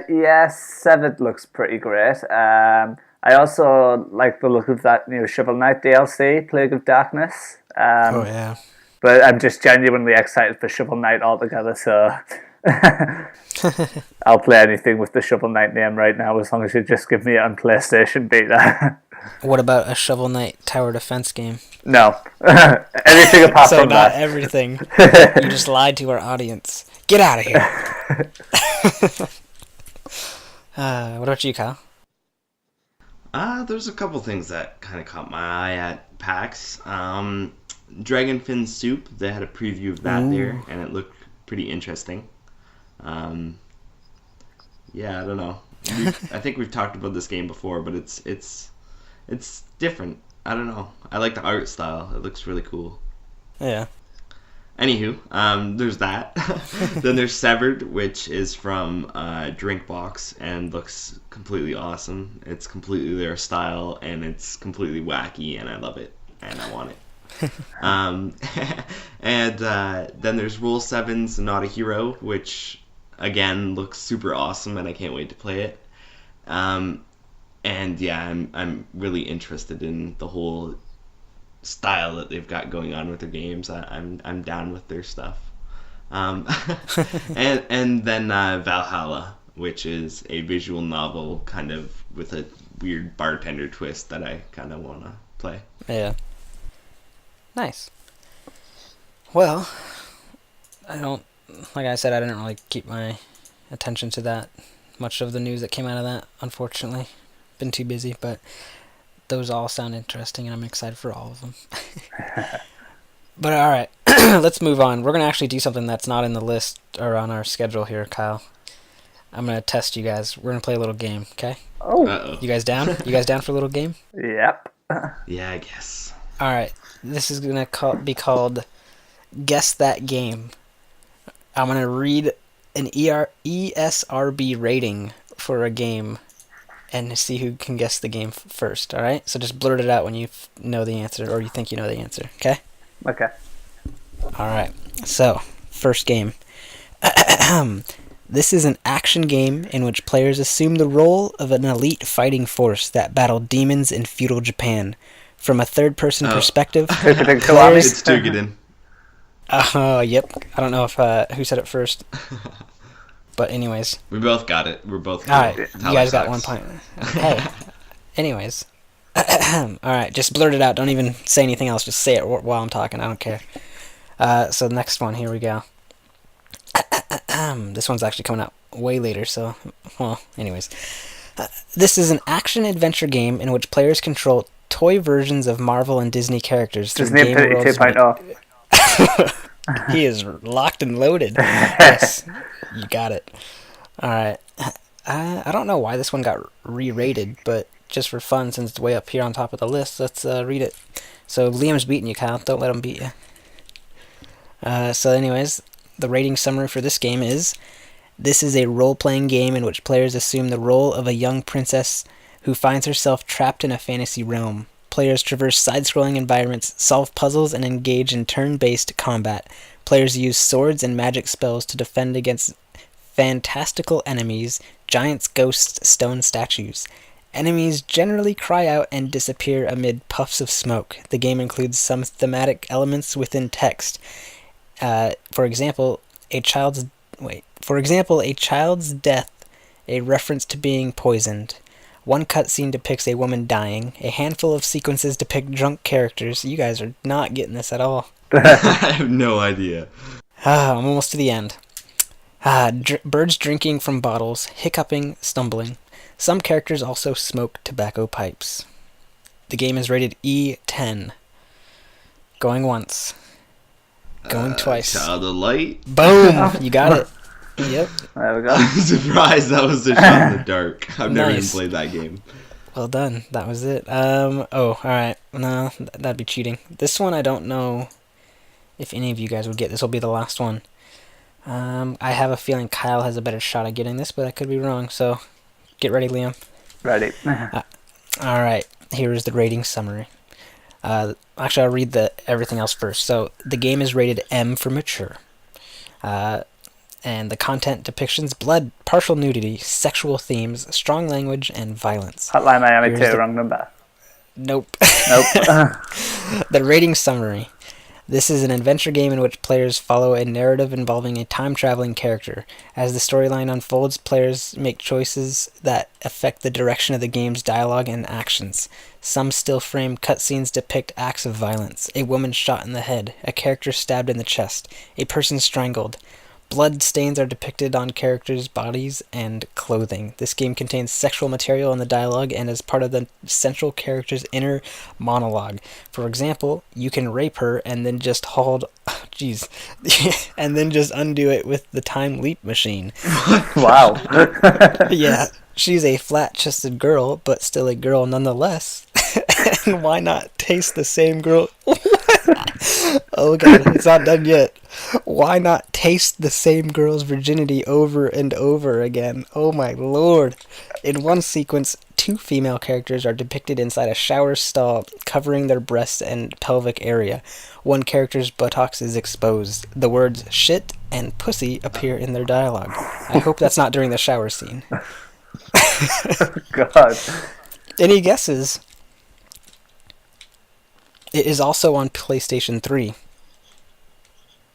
Yes, Severed looks pretty great. I also like the look of that new Shovel Knight DLC, Plague of Darkness. Oh yeah. But I'm just genuinely excited for Shovel Knight altogether, so I'll play anything with the Shovel Knight name right now, as long as you just give me it on PlayStation Vita. What about a Shovel Knight tower defense game? No. Anything apart so from not that. Everything. You just lied to our audience. Get out of here. What about you, Kyle? There's a couple things that kind of caught my eye at PAX. Dragonfin Soup, they had a preview of that there, and it looked pretty interesting. Yeah, I don't know. I think we've talked about this game before, but it's different. I don't know. I like the art style. It looks really cool. Yeah. Anywho, there's that. Then there's Severed, which is from Drinkbox and looks completely awesome. It's completely their style, and it's completely wacky, and I love it, and I want it. Um, and then there's Rule 7's Not a Hero, which again looks super awesome, and I can't wait to play it. And yeah, I'm really interested in the whole style that they've got going on with their games. I'm down with their stuff. Um, and then Valhalla, which is a visual novel kind of with a weird bartender twist that I kind of want to play. Yeah. Nice. Well, like I said, I didn't really keep my attention to that much of the news that came out of that, unfortunately. Been too busy, but those all sound interesting, and I'm excited for all of them. But alright, let's move on. We're going to actually do something that's not in the list or on our schedule here, Kyle. I'm going to test you guys. We're going to play a little game, okay? Oh. Uh-oh. You guys down? You guys down for a little game? Yep. Yeah, I guess. Alright, this is going to be called Guess That Game. I'm going to read an ESRB rating for a game and see who can guess the game first, alright? So just blurt it out when you know the answer, or you think you know the answer, okay? Okay. Alright, so, first game. This is an action game in which players assume the role of an elite fighting force that battled demons in feudal Japan. From a third-person perspective, players... It's Tugiden. Yep. I don't know if who said it first. But anyways. We both got it. We're both Alright, cool. you guys got 1 point. Hey. Anyways. Alright, just blurt it out. Don't even say anything else. Just say it while I'm talking. I don't care. So the next one, here we go. This one's actually coming out way later, so... Well, anyways. This is an action-adventure game in which players control toy versions of Marvel and Disney characters. Disney 2.0. He is locked and loaded. Yes, you got it. Alright. I don't know why this one got re-rated, but just for fun, since it's way up here on top of the list, let's read it. So Liam's beating you, Kyle. Don't let him beat you. So anyways, the rating summary for this game is: this is a role-playing game in which players assume the role of a young princess who finds herself trapped in a fantasy realm. Players traverse side-scrolling environments, solve puzzles, and engage in turn-based combat. Players use swords and magic spells to defend against fantastical enemies, giants, ghosts, stone statues. Enemies generally cry out and disappear amid puffs of smoke. The game includes some thematic elements within text. For example, a child's death, a reference to being poisoned. One cutscene depicts a woman dying. A handful of sequences depict drunk characters. You guys are not getting this at all. I have no idea. I'm almost to the end. Birds drinking from bottles, hiccuping, stumbling. Some characters also smoke tobacco pipes. The game is rated E10. Going once. Going twice. Child of Light. Boom! You got it. Yep. There we go. I'm surprised that was a shot in the dark. I've never even Nice. played that game. Well done. That was it. Alright. No, that'd be cheating. This one I don't know if any of you guys would get. This will be the last one. I have a feeling Kyle has a better shot at getting this, but I could be wrong, so get ready, Liam. Ready. Alright, here is the rating summary. Actually, I'll read everything else first. So, the game is rated M for mature. And the content depictions blood, partial nudity, sexual themes, strong language, and violence. Hotline Miami 2, wrong number. Nope. Nope. The rating summary. This is an adventure game in which players follow a narrative involving a time-traveling character. As the storyline unfolds, players make choices that affect the direction of the game's dialogue and actions. Some still-frame cutscenes depict acts of violence. A woman shot in the head, a character stabbed in the chest, a person strangled. Blood stains are depicted on characters' bodies and clothing. This game contains sexual material in the dialogue and is part of the central character's inner monologue. For example, you can rape her and then just and then just undo it with the time leap machine. Wow. Yeah, she's a flat-chested girl, but still a girl nonetheless. And why not taste the same girl? What? Oh god, it's not done yet. Why not taste the same girl's virginity over and over again? Oh my lord. In one sequence, two female characters are depicted inside a shower stall, covering their breasts and pelvic area. One character's buttocks is exposed. The words shit and pussy appear in their dialogue. I hope that's not during the shower scene. God. Any guesses? It is also on PlayStation 3.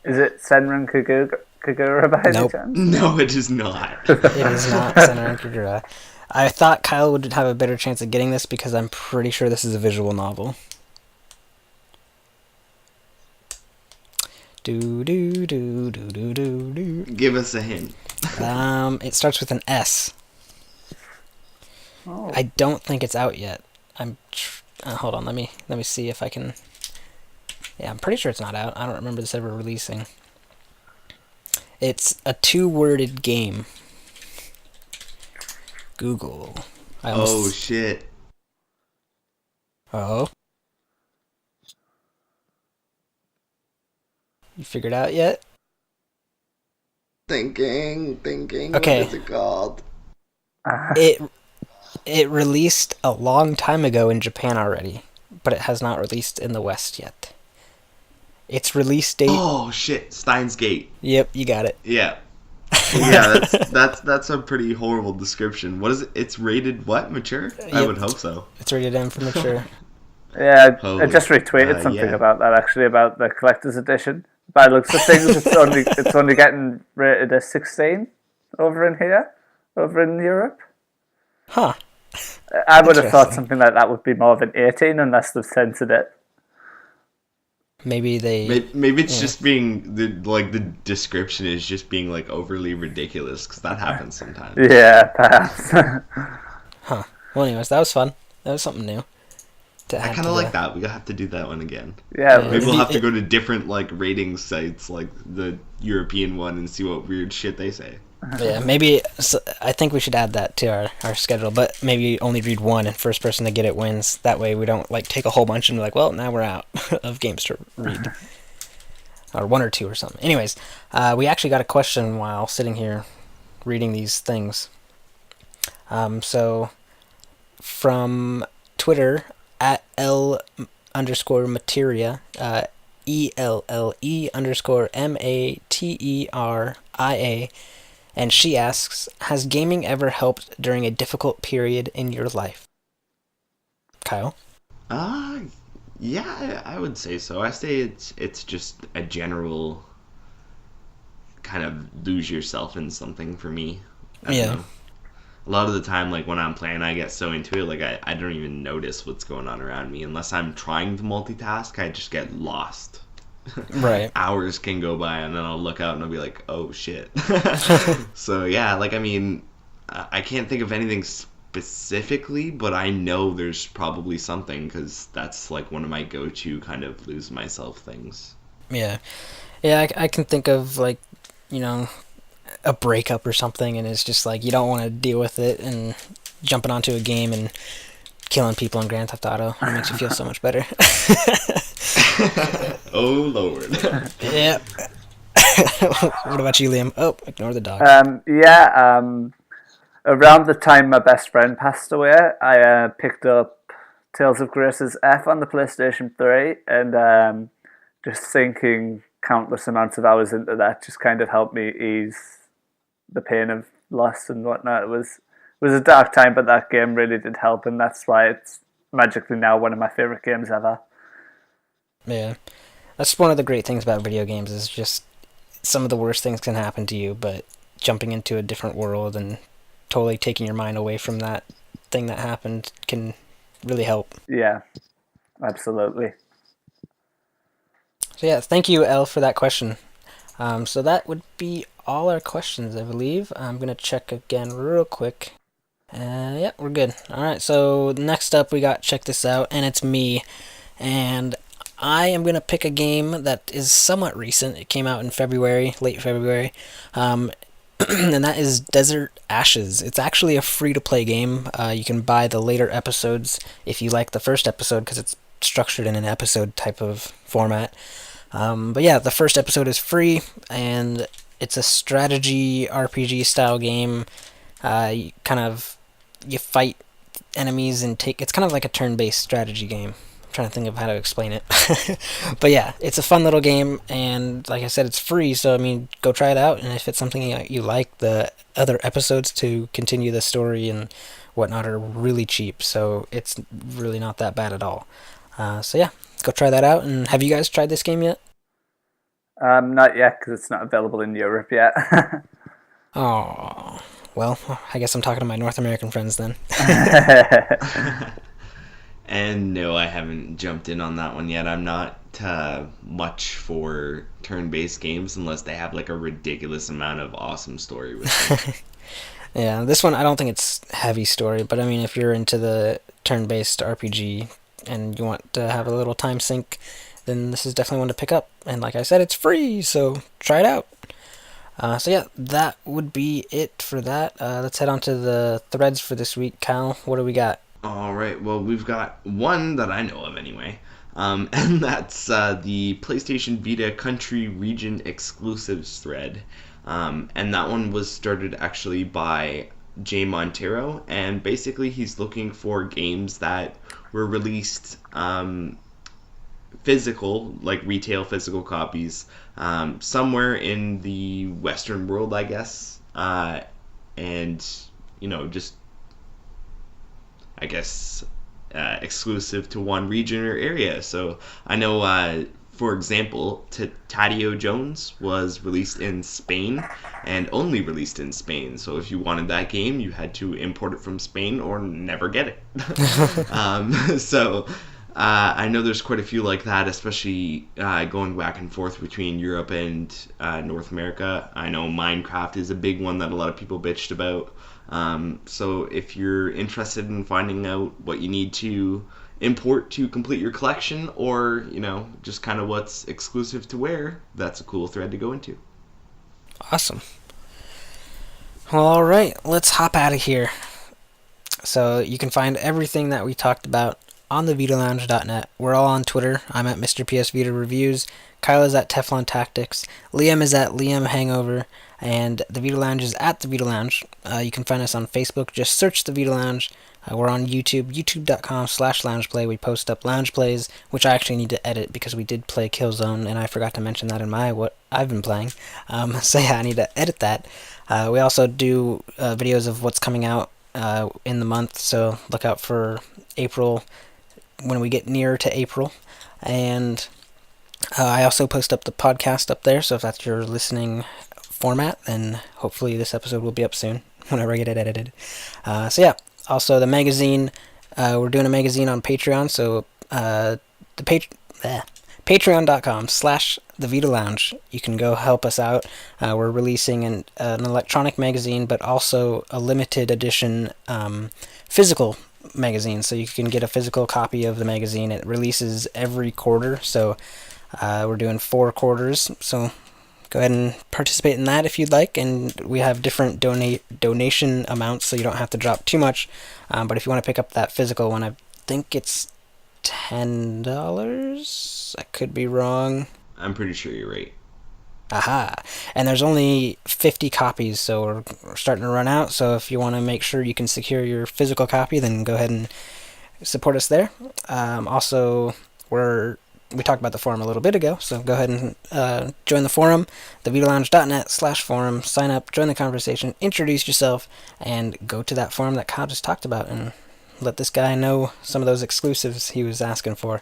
Is it Senran Kagura by any Nope. chance? No, it is not. It is not Senran Kagura. I thought Kyle would have a better chance of getting this because I'm pretty sure this is a visual novel. Do do do do do do do. Give us a hint. It starts with an S. Oh. I don't think it's out yet. Hold on. Let me see if I can. Yeah, I'm pretty sure it's not out. I don't remember this ever releasing. It's a 2-worded game. Google. Oh shit. Oh. You figured out yet? Thinking. Okay. What is it called? It released a long time ago in Japan already, but it has not released in the West yet. Its release date. Oh shit, Steins Gate. Yep, you got it. Yeah. Yeah, that's a pretty horrible description. What is it? It's rated what? Mature? I Yep. would hope so. It's rated M for mature. Yeah, I Holy- just retweeted something yeah. about that actually, about the collector's edition. By the looks of things, it's only getting rated a 16 over in here, over in Europe. Huh. I would have thought Interesting. something like that would be more of an 18 unless they've censored it. Maybe they. Maybe it's just being the description is just being like overly ridiculous because that happens sometimes. Yeah, perhaps. Huh. Well, anyways, that was fun. That was something new. I kind of like that. We have to do that one again. Yeah, Maybe we'll The- have to go to different like rating sites, like the European one, and see what weird shit they say. Yeah, maybe. I think we should add that to our schedule, but maybe only read one, and first person to get it wins. That way we don't like take a whole bunch and be like, well, now we're out of games to read. Or one or two or something. Anyways, we actually got a question while sitting here reading these things. So, from Twitter, at L_materia, ELLE_MATERIA, and she asks, has gaming ever helped during a difficult period in your life? Kyle? Yeah, I would say so. I say it's just a general kind of lose yourself in something for me. I don't know. A lot of the time, like when I'm playing, I get so into it, like I don't even notice what's going on around me. Unless I'm trying to multitask, I just get lost. Right. Hours can go by, and then I'll look out and I'll be like, oh shit. So yeah, like I mean, I can't think of anything specifically, but I know there's probably something because that's like one of my go-to kind of lose myself things. Yeah. Yeah, I can think of, like, you know, a breakup or something, and it's just like you don't want to deal with it, and jumping onto a game and killing people in Grand Theft Auto. It makes you feel so much better. Oh lord. Yeah. What about you, Liam? Oh, ignore the dog. Around the time my best friend passed away, I picked up Tales of Grace's F on the PlayStation 3, and just sinking countless amounts of hours into that just kind of helped me ease the pain of loss and whatnot. It was a dark time, but that game really did help, and that's why it's magically now one of my favorite games ever. Yeah. That's one of the great things about video games is just some of the worst things can happen to you, but jumping into a different world and totally taking your mind away from that thing that happened can really help. Yeah, absolutely. So yeah, thank you, Elle, for that question. So that would be all our questions, I believe. I'm going to check again real quick. Yeah, we're good. Alright, so next up we got Check This Out, and it's me. And I am going to pick a game that is somewhat recent. It came out in February, late February. And that is Desert Ashes. It's actually a free-to-play game. You can buy the later episodes if you like the first episode, because it's structured in an episode type of format. But yeah, the first episode is free, and it's a strategy RPG style game. You fight enemies and it's kind of like a turn-based strategy game. I'm trying to think of how to explain it. But yeah, it's a fun little game, and like I said, it's free, so I mean, go try it out, and if it's something you like, the other episodes to continue the story and whatnot are really cheap, so it's really not that bad at all. So yeah, go try that out. And have you guys tried this game yet? Not yet, because it's not available in Europe yet. Oh, well, I guess I'm talking to my North American friends then. And no, I haven't jumped in on that one yet. I'm not much for turn-based games unless they have like a ridiculous amount of awesome story with them. Yeah, this one, I don't think it's heavy story, but I mean, if you're into the turn-based RPG and you want to have a little time sink, then this is definitely one to pick up. And like I said, it's free, so try it out. So yeah, that would be it for that. Let's head on to the threads for this week. Kyle, what do we got? All right, well, we've got one that I know of anyway, and that's the PlayStation Vita Country Region Exclusives thread. And that one was started actually by Jay Montero, and basically he's looking for games that were released physical, like retail physical copies, somewhere in the Western world, I guess, and, you know, just, I guess, exclusive to one region or area. So I know, for example, Taddeo Jones was released in Spain and only released in Spain. So if you wanted that game, you had to import it from Spain or never get it. So I know there's quite a few like that, especially going back and forth between Europe and North America. I know Minecraft is a big one that a lot of people bitched about. So if you're interested in finding out what you need to import to complete your collection, or, you know, just kind of what's exclusive to where, that's a cool thread to go into. Awesome. Well, alright, let's hop out of here. So you can find everything that we talked about on the VitaLounge.net. We're all on Twitter. I'm at Mr. PSVita Reviews. Kyle is at Teflon Tactics. Liam is at Liam Hangover. And the Vita Lounge is at the Vita Lounge. You can find us on Facebook. Just search the Vita Lounge. We're on YouTube, youtube.com/loungeplay. We post up lounge plays, which I actually need to edit because we did play Killzone, and I forgot to mention that in what I've been playing. So yeah, I need to edit that. We also do videos of what's coming out in the month, so look out for April when we get nearer to April. And I also post up the podcast up there, so if that's your listening format, then hopefully this episode will be up soon whenever I get it edited. So yeah, also the magazine, we're doing a magazine on Patreon, so patreon.com/the Vita Lounge. You can go help us out. We're releasing an electronic magazine, but also a limited edition physical magazine, so you can get a physical copy of the magazine. It releases every quarter, so we're doing 4 quarters, so go ahead and participate in that if you'd like. And we have different donation amounts, so you don't have to drop too much. But if you want to pick up that physical one, I think it's $10. I could be wrong. I'm pretty sure you're right. Aha. And there's only 50 copies, so we're starting to run out. So if you want to make sure you can secure your physical copy, then go ahead and support us there. Also, we talked about the forum a little bit ago, so go ahead and join the forum, thevitalounge.net/forum. Sign up, join the conversation, introduce yourself, and go to that forum that Kyle just talked about, and let this guy know some of those exclusives he was asking for.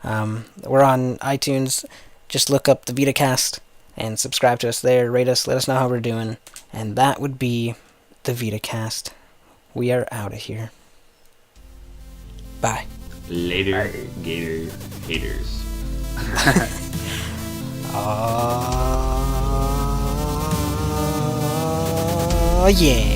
We're on iTunes. Just look up the Vita Cast and subscribe to us there. Rate us, let us know how we're doing. And that would be the Vita Cast. We are out of here. Bye. Later, Gator haters. Oh, yeah.